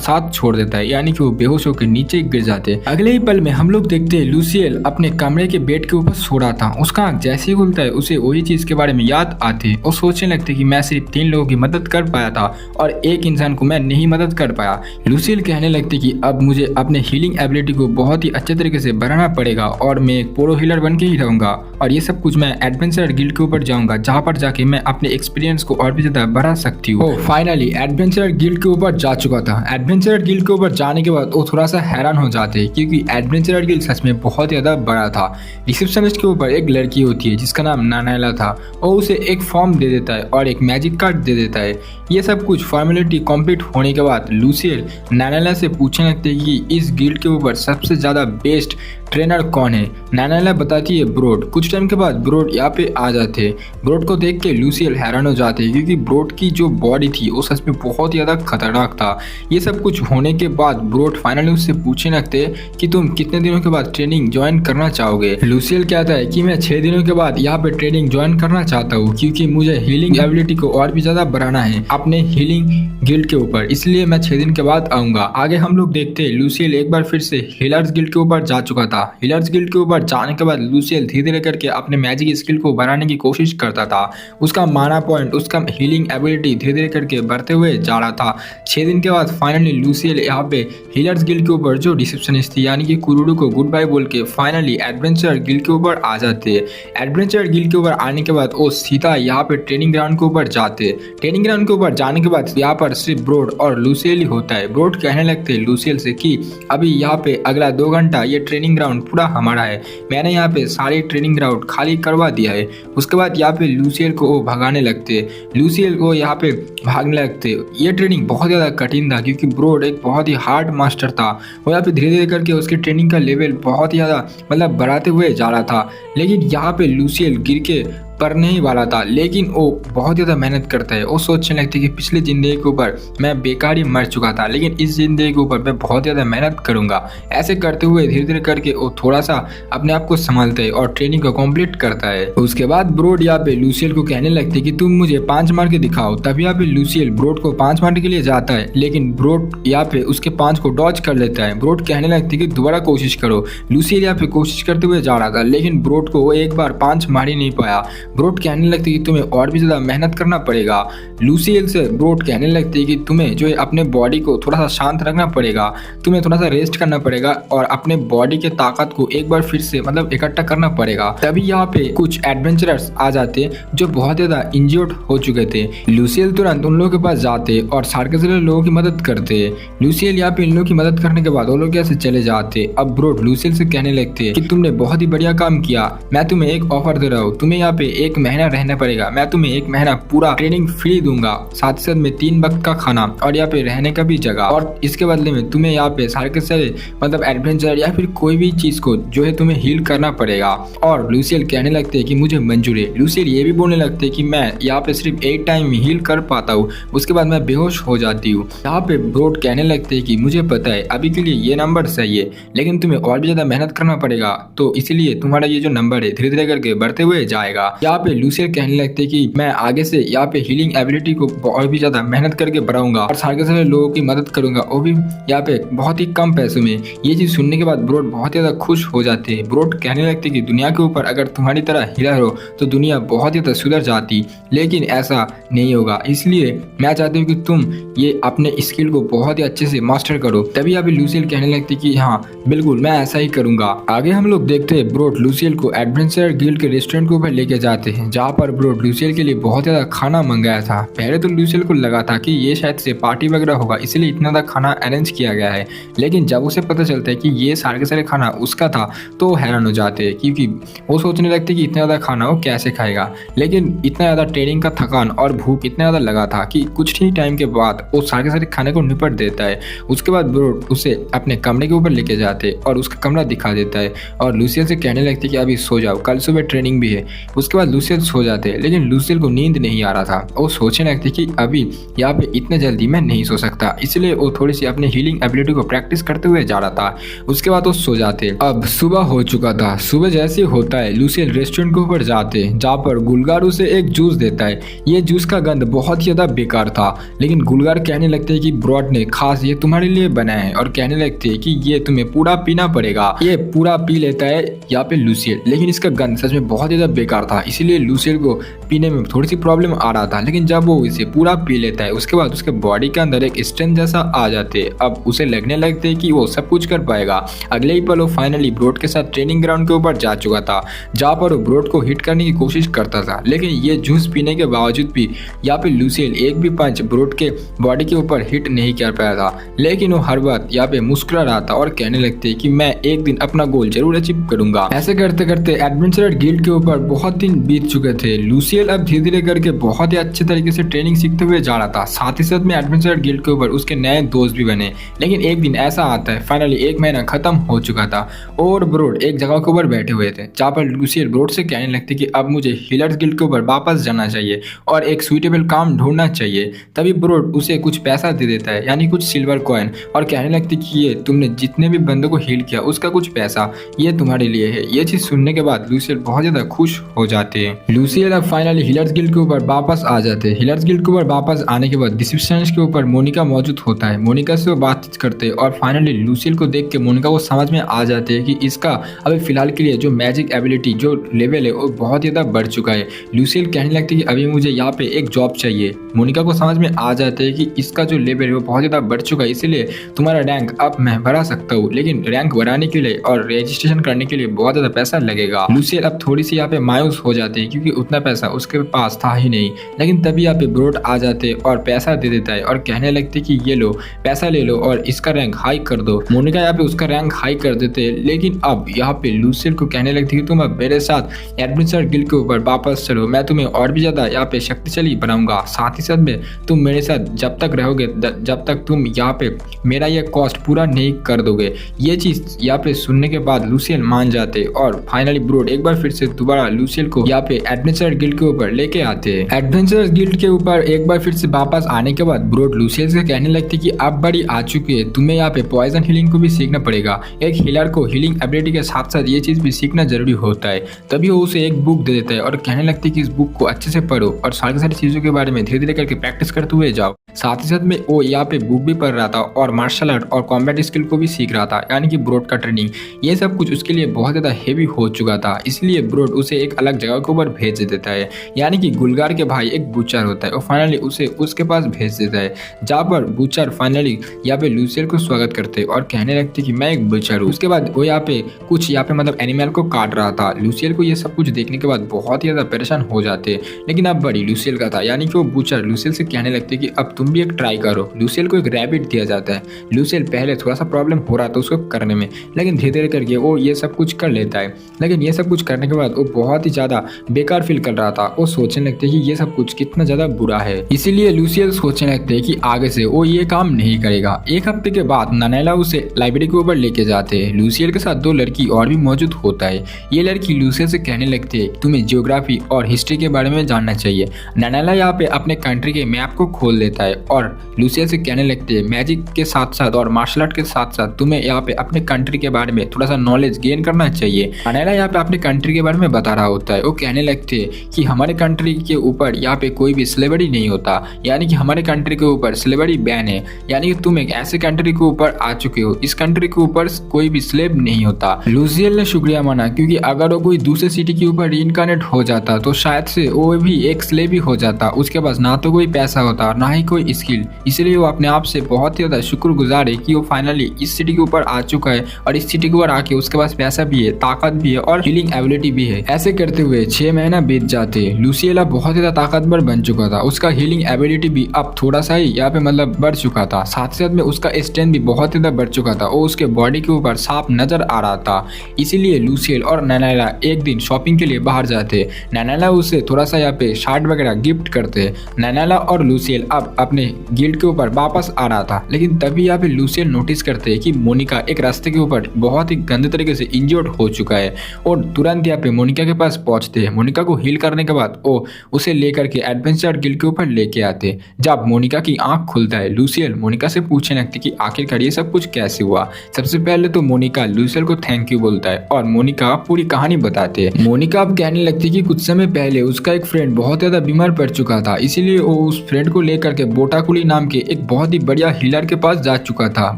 साथ छोड़ देता है, यानी कि वो बेहोश होकर नीचे गिर जाते। अगले ही पल में हम लोग देखते हैं लूसियल अपने कमरे के बेड के ऊपर सो रहा था। उसका आंख जैसे ही खुलता है उसे वही चीज के बारे में याद आती और सोचने लगते कि मैं सिर्फ 3 लोगों की मदद कर पाया था और एक इंसान को मैं नहीं मदद कर पाया। लूसियल कहने लगती कि अब मुझे अपने हीलिंग एबिलिटी को बहुत ही अच्छे तरीके से बढ़ाना पड़ेगा और मैं एक प्रो हीलर बन के ही रहूंगा और ये सब कुछ मैं एडवेंचर गिल्ड के ऊपर जाऊंगा, जहाँ पर जाके मैं अपने एक्सपीरियंस को और भी ज्यादा बढ़ा सकती हूँ। फाइनली एडवेंचर गिल्ड के ऊपर जा चुका था। एडवेंचर गिल्ड के ऊपर जाने के बाद वो थोड़ा सा हैरान हो जाते क्योंकि एडवेंचर गिल्ड सच में बहुत ज्यादा बड़ा था। रिसेप्शनिस्ट के ऊपर एक लड़की होती है जिसका नाम नानाला था और उसे एक फॉर्म दे देता है और एक मैजिक कार्ड दे देता है। ये सब कुछ फॉर्मेलिटी कंप्लीट होने के बाद लूसियल नानाला से पूछने लगते हैं कि इस गिल्ड के ऊपर सबसे ज्यादा बेस्ट ट्रेनर कौन है। नानाला बताती है ब्रोड। कुछ टाइम के बाद ब्रोड यहाँ पे आ जाते। ब्रोड को देख के लूसियल हैरान हो जाते क्योंकि ब्रोड की जो बॉडी थी वो सच में बहुत ज्यादा खतरनाक था। ये सब कुछ होने के बाद ब्रोड फाइनली उससे पूछने लगते कि तुम कितने दिनों के बाद ट्रेनिंग ज्वाइन करना चाहोगे। लूसियल कहता है कि मैं 6 दिनों के बाद यहाँ पे ट्रेनिंग ज्वाइन करना चाहता हूँ क्योंकि मुझे हीलिंग एबिलिटी को और भी ज्यादा बढ़ाना है अपने हीलिंग गिल्ड के ऊपर, इसलिए मैं 6 दिन के बाद आऊंगा। आगे हम लोग देखते हैं लूसियल एक बार फिर से हीलर्स गिल्ड के ऊपर जा चुका था। हीलर्स गिल्ड के ऊपर जाने के बाद लूसियल धीरे धीरे करके अपने मैजिक स्किल को बढ़ाने की कोशिश करता था। उसका माना पॉइंट, उसका हीलिंग एबिलिटी धीरे धीरे करके बढ़ते हुए जा रहा था। 6 दिन के बाद फाइनली लूसियल यहाँ पे हीलर्स गिल्ड के ऊपर जो रिसेप्शनिस्ट थी यानी कि कुरुडू को गुड बाय बोल के फाइनली एडवेंचर गिल्ड के ऊपर आ जाते हैं। एडवेंचर गिल्ड के ऊपर आने के बाद वो सीधा यहाँ पे ट्रेनिंग ग्राउंड के ऊपर जाते। ट्रेनिंग ग्राउंड के ऊपर जाने के बाद यहाँ पर सिर्फ ब्रोड और लूसियल ही होता है। ब्रोड कहने लगते लूसियल से कि अभी यहाँ पे अगला 2 घंटा ये ट्रेनिंग ग्राउंड पूरा हमारा है, मैंने यहाँ पे सारी ट्रेनिंग ग्राउंड खाली करवा दिया है। उसके बाद यहाँ पे लूसियल को वो भगाने लगते, लूसियल को यहाँ पे भागने लगते। ये ट्रेनिंग बहुत ज़्यादा कठिन था क्योंकि ब्रोड एक बहुत ही हार्ड मास्टर था। वो यहाँ पे धीरे धीरे करके उसकी ट्रेनिंग का लेवल बहुत ही ज़्यादा मतलब बढ़ाते हुए जा रहा था, लेकिन यहाँ पे लूसियल गिर के पढ़ने ही वाला था। लेकिन वो बहुत ज़्यादा मेहनत करता है। वो सोचने लगती है कि पिछली ज़िंदगी के ऊपर मैं बेकार ही मर चुका था, लेकिन इस ज़िंदगी के ऊपर मैं बहुत ज़्यादा मेहनत करूँगा। ऐसे करते हुए धीरे धीरे करके वो थोड़ा सा अपने आप को संभालता है और ट्रेनिंग को कंप्लीट करता है। उसके बाद ब्रोड यहाँ पे लूसियल को कहने लगती है कि तुम मुझे 5 मार के दिखाओ। तभी यहाँ पे लूसियल ब्रोड को 5 मारने के लिए जाता है, लेकिन ब्रोड यहाँ पे उसके 5 को डॉज कर लेता है। ब्रोड कहने लगती है कि दोबारा कोशिश करो। लूसियल यहाँ पे कोशिश करते हुए जा रहा था, लेकिन ब्रोड को वो एक बार 5 मार ही नहीं पाया। ब्रोड कहने लगती है कि तुम्हें और भी ज्यादा मेहनत करना पड़ेगा। लूसियल से ब्रोड कहने लगती है कि तुम्हें जो है अपने बॉडी को थोड़ा सा शांत रखना पड़ेगा, तुम्हें थोड़ा सा रेस्ट करना पड़ेगा और अपने बॉडी के ताकत को एक बार फिर से मतलब इकट्ठा करना पड़ेगा। तभी यहाँ पे कुछ एडवेंचरर्स आ जाते जो बहुत ज्यादा इंजर्ड हो चुके थे। लूसियल तुरंत उन लोगों के पास जाते और सारे के सारे लोगों की मदद करते। लूसियल यहाँ पे इन लोगों की मदद करने के बाद वो लोग यहाँ से चले जाते। अब ब्रोड लूसियल से कहने लगते कि तुमने बहुत ही बढ़िया काम किया, मैं तुम्हें एक ऑफर दे रहा हूँ, तुम्हें यहाँ पे 1 महीना रहना पड़ेगा, मैं तुम्हें 1 महीना पूरा ट्रेनिंग फ्री दूंगा, साथ ही साथ में 3 वक्त का खाना और यहाँ पे रहने का भी जगह, और इसके बदले में तुम्हें यहाँ पे सारे के सारे मतलब एडवेंचर या फिर कोई भी चीज को जो है तुम्हें हील करना पड़ेगा। और लूसियल कहने लगते हैं कि मुझे मंजूर है। लूसियल ये भी बोलने लगते हैं कि मैं यहाँ पे सिर्फ 8 टाइम हील कर पाता हूँ, उसके बाद मैं बेहोश हो जाती हूँ। यहाँ पे ब्रोड कहने लगते हैं कि मुझे पता है अभी के लिए ये नंबर सही है, लेकिन तुम्हें और भी ज्यादा मेहनत करना पड़ेगा, तो इसीलिए तुम्हारा ये जो नंबर है धीरे धीरे करके बढ़ते हुए जाएगा। यहाँ पे लूसियल कहने लगते हैं कि मैं आगे से यहाँ पे हीलिंग एबिलिटी को और भी ज्यादा मेहनत करके बढ़ाऊंगा और सारे के सारे लोगों की मदद करूंगा, वो भी यहाँ पे बहुत ही कम पैसों में। ये चीज सुनने के बाद ब्रोड बहुत ज्यादा खुश हो जाते हैं। ब्रोड कहने लगते कि दुनिया के ऊपर अगर तुम्हारी तरह हीलर हो तो दुनिया बहुत ज्यादा सुधर जाती, लेकिन ऐसा नहीं होगा, इसलिए मैं चाहती हूँ कि तुम ये अपने स्किल को बहुत ही अच्छे से मास्टर करो। तभी अभी लूसियल कहने लगती कि हाँ बिल्कुल मैं ऐसा ही करूंगा। आगे हम लोग देखते हैं ब्रोड लूसियल को एडवेंचर गिल्ड के रेस्टोरेंट के ऊपर लेके जाते हैं, जहाँ पर ब्रोड लूसियल के लिए बहुत ज्यादा खाना मंगाया था। पहले तो लूसियल को लगा था कि ये शायद से पार्टी वगैरह होगा, इसलिए इतना ज़्यादा खाना अरेंज किया गया है। लेकिन जब उसे पता चलता है कि ये सारे के सारे खाना उसका था तो वो हैरान हो जाते हैं, क्योंकि वो सोचने लगते कि इतना ज़्यादा खाना वो कैसे खाएगा। लेकिन इतना ज़्यादा ट्रेनिंग का थकान और भूख इतना ज़्यादा लगा था कि कुछ ही टाइम के बाद वो सारे के सारे खाने को निपट देता है। उसके बाद ब्रोड उसे अपने कमरे के ऊपर लेके जाते और उसका कमरा दिखा देता है और लूसियल से कहने लगते कि अभी सो जाओ, कल सुबह ट्रेनिंग भी है। उसके बाद लूसियल सो जाते, लेकिन लूसियल को नींद नहीं आ रहा था। वो सोचने लगते कि अभी यहाँ पे इतने जल्दी मैं नहीं सो सकता, इसलिए वो थोड़ी सी अपनी हीलिंग एबिलिटी को प्रैक्टिस करते हुए जा रहा था। उसके बाद वो सो जाते। अब सुबह हो चुका था। सुबह जैसे होता है लूसियल रेस्टोरेंट के ऊपर जाते, जहाँ पर गुलगार उसे एक जूस देता है। ये जूस का गंध बहुत ही ज्यादा बेकार था, लेकिन गुलगार कहने लगते हैं कि ब्रॉड ने खास ये तुम्हारे लिए बनाया है और कहने लगते हैं कि ये तुम्हें पूरा पीना पड़ेगा। ये पूरा पी लेता है यहाँ पे लूसियल, लेकिन इसका गंध सच में बहुत ज्यादा बेकार था, इसीलिए लूसियल को पीने में थोड़ी सी प्रॉब्लम आ रहा था। लेकिन जब वो इसे पूरा पी लेता है उसके बाद उसके बॉडी के अंदर एक स्ट्रेंथ जैसा आ जाते। अब उसे लगने लगते है कि वो सब कुछ कर पाएगा। अगले ही पल वो फाइनली ब्रोड के साथ ट्रेनिंग ग्राउंड के ऊपर जा चुका था, जहाँ पर वो ब्रोड को हिट करने की कोशिश करता था। लेकिन ये जूस पीने के बावजूद भी यहाँ पे लूसियल एक भी पंच ब्रोड के बॉडी के ऊपर हिट नहीं कर पाया था। लेकिन वो हर बात यहाँ पे मुस्कुरा रहा था और कहने लगते कि मैं एक दिन अपना गोल जरूर अचीव करूंगा। ऐसे करते करते एडवेंचरर गिल्ड के ऊपर बहुत दिन बीत चुके थे। लूसियल अब धीरे धीरे करके बहुत ही अच्छे तरीके से ट्रेनिंग सीखते हुए जा रहा था। साथ ही साथ में एडवेंचरर गिल्ड के ऊपर उसके नए दोस्त भी बने। लेकिन एक दिन ऐसा आता है, फाइनली एक महीना खत्म हो चुका था और ब्रोड एक जगह के ऊपर बैठे हुए थे, जहाँ पर लूसियल ब्रोड से कहने लगते कि अब मुझे हीलर्स गिल्ड के ऊपर वापस जाना चाहिए और एक सुइटेबल काम ढूंढना चाहिए। तभी ब्रोड उसे कुछ पैसा दे देता है, यानी कुछ सिल्वर कॉइन, और कहने लगती कि ये तुमने जितने भी बंदों को हील किया उसका कुछ पैसा ये तुम्हारे लिए है। ये चीज सुनने के बाद लूसियल बहुत ज्यादा खुश हो जाते हैं। लूसियल अब फाइनली हीलर्स गिल्ड के ऊपर वापस आ जाते हैं। हीलर्स गिल्ड के ऊपर वापस आने के बाद रिसेप्शनिस्ट के ऊपर मोनिका मौजूद होता है। मोनिका से वो बातचीत करते और फाइनली लूसियल को देख के मोनिका को समझ में आ जाते हैं कि इसका अभी फिलहाल के लिए जो मैजिक एबिलिटी जो लेवल है वो बहुत ज्यादा बढ़ चुका है। लूसियल कहने लगती है कि अभी मुझे यहाँ पे एक जॉब चाहिए। मोनिका को समझ में आ जाते हैं कि इसका जो लेवल है वो बहुत ज्यादा बढ़ चुका है, इसीलिए तुम्हारा रैंक अब मैं बढ़ा सकता हूँ, लेकिन रैंक बढ़ाने के लिए और रजिस्ट्रेशन करने के लिए बहुत ज्यादा पैसा लगेगा। लूसियल अब थोड़ी सी यहाँ पे मायूस हो जाते हैं, क्योंकि उतना पैसा उसके पास था ही नहीं। लेकिन तभी यहाँ पे ब्रोड आ जाते और पैसा दे देता है और कहने लगते कि ये लो पैसा ले लो और इसका रैंक हाई कर दो। मोनिका यहाँ पे उसका रैंक हाई कर देते, लेकिन अब यहाँ पे लूसियल को कहने लगती कि तुम अब मेरे साथ एडवेंचर गिल्ड के ऊपर वापस चलो, मैं तुम्हें और भी ज्यादा यहाँ पे शक्तिशाली बनाऊंगा। साथ ही साथ में तुम मेरे साथ जब तक रहोगे, जब तक तुम यहाँ पे मेरा ये कॉस्ट पूरा नहीं कर दोगे। ये चीज यहाँ पे सुनने के बाद लूसियल मान जाते और फाइनली ब्रोड एक बार फिर से दोबारा लूसियल को यहाँ पे एडवेंचर गिल्ड के ऊपर लेके आते हैं। एडवेंचर गिल्ड के ऊपर एक बार फिर से वापस आने के बाद ब्रोड लूसियल से कहने लगती कि अब बड़ी आ चुकी है, तुम्हें यहाँ पे पॉइजन हीलिंग को भी सीखना पड़ेगा। एक हीलर को हीलिंग एबिलिटी के साथ साथ ये चीज भी सीखना जरूरी होता है। तभी वो उसे एक बुक दे देता है और कहने लगती कि इस बुक को अच्छे से पढ़ो और सारी सारी चीजों के बारे में धीरे धीरे करके प्रैक्टिस करते हुए जाओ। साथ ही साथ में वो यहाँ पे बुक भी पढ़ रहा था और मार्शल आर्ट और कॉम्बैट स्किल को भी सीख रहा था, यानी कि ब्रोड का ट्रेनिंग। ये सब कुछ उसके लिए बहुत ज्यादा हेवी हो चुका था, इसलिए ब्रोड उसे एक अलग जगह के ऊपर भेज देता है, यानी कि गुलगार के भाई एक बुचर होता है और फाइनली उसे उसके पास भेज देता है, जहाँ पर बुचर फाइनली यहाँ पे लूसियल को स्वागत करते और कहने लगते कि मैं एक बुचर हूँ। उसके बाद वो यहाँ पे कुछ मतलब एनिमल को काट रहा था। लूसियल को ये सब कुछ देखने के बाद बहुत ही ज्यादा परेशान हो जाते, लेकिन अब बड़ी लूसियल का था, यानी कि वो बुचर लूसियल से कहने लगते कि अब तुम भी एक ट्राई करो। लूसियल को एक रैबिट दिया जाता है। लूसियल पहले थोड़ा सा प्रॉब्लम हो रहा था उसको करने में, लेकिन धीरे धीरे करके वो ये सब कुछ कर लेता है। लेकिन ये सब कुछ करने के बाद वो बहुत ही ज्यादा बेकार फील कर रहा था। वो सोचने लगते कि ये सब कुछ कितना ज्यादा बुरा है, इसीलिए लूसियल सोचने लगते कि आगे से वो ये काम नहीं करेगा। एक हफ्ते के बाद ननैला उसे लाइब्रेरी के ऊपर लेके जाते हैं। लूसियल के साथ दो लड़की और भी मौजूद होता है। ये लड़की लूसियल से कहने लगती है तुम्हें जियोग्राफी और हिस्ट्री के बारे में जानना चाहिए। ननैला यहाँ पे अपने कंट्री के मैप को खोल देता है और लूसियल से कहने लगते हैं मैजिक के साथ साथ और मार्शल आर्ट के साथ साथ तुम्हें यहाँ पे अपने कंट्री के बारे में थोड़ा सा नॉलेज गेन करना चाहिए। ननैला यहाँ पे अपने कंट्री के बारे में बता रहा होता है। वो कहने लगते हैं कि हमारे कंट्री के ऊपर यहाँ पे कोई भी स्लेवरी नहीं होता, यानी कि हमारे कंट्री के ऊपर स्लेवरी बैन है, यानी कि तुम एक ऐसे कंट्री के ऊपर आ चुके हो, इस कंट्री के ऊपर कोई भी स्लेव नहीं होता। लूसियल ने शुक्रिया माना, क्योंकि अगर वो कोई दूसरे सिटी के ऊपर रीइंकार्नेट हो जाता तो शायद से वो भी एक स्लेव ही हो जाता। उसके पास ना तो कोई पैसा होता और ना ही कोई स्किल, इसलिए वो अपने आप से बहुत ही ज्यादा शुक्रगुजार है कि वो फाइनली इस सिटी के ऊपर आ चुका है और इस सिटी के ऊपर आके उसके पास पैसा भी है, ताकत भी है और हीलिंग एबिलिटी भी है। ऐसे करते हुए 6 महीना बीत जाते। लूसियल बहुत ज्यादा ताकतवर बन चुका चुका था, उसका हीलिंग एबिलिटी भी अब थोड़ा सा ही यहाँ पे मतलब बढ़ चुका था। साथ ही साथ में उसका स्ट्रेंथ भी बहुत ज़्यादा बढ़ चुका था और उसके बॉडी के ऊपर साफ नजर आ रहा था। इसीलिए लूसियल और नैनाला एक दिन शॉपिंग के लिए बाहर जाते। नैनाला उसे थोड़ा सा यहाँ पे शार्ट वगैरह गिफ्ट करते। नैनाला और लूसियल अब अपने गिल्ड के ऊपर वापस आ रहा था, लेकिन तभी यहाँ पे लूसियल नोटिस करते कि मोनिका एक रास्ते के ऊपर बहुत ही गंदे तरीके से इंजर्ड हो चुका है और तुरंत यहाँ पे मोनिका के पास पहुंचते हैं। मोनिका को हील करने के बाद वो उसे लेकर के एडवेंचर गिल्ड के ऊपर लेके आते। जब मोनिका की आंख खुलता है, लूसियल मोनिका से पूछने लगती कि आखिरकार ये सब कुछ कैसे हुआ। सबसे पहले तो मोनिका लूसियल को थैंक यू बोलता है और मोनिका पूरी कहानी बताते हैं। मोनिका अब कहने लगती कि कुछ समय पहले उसका एक फ्रेंड बहुत ज्यादा बीमार पड़ चुका था, इसीलिए वो उस फ्रेंड को लेकर के बोटाकुली नाम के एक बहुत ही बढ़िया हीलर के पास जा चुका था।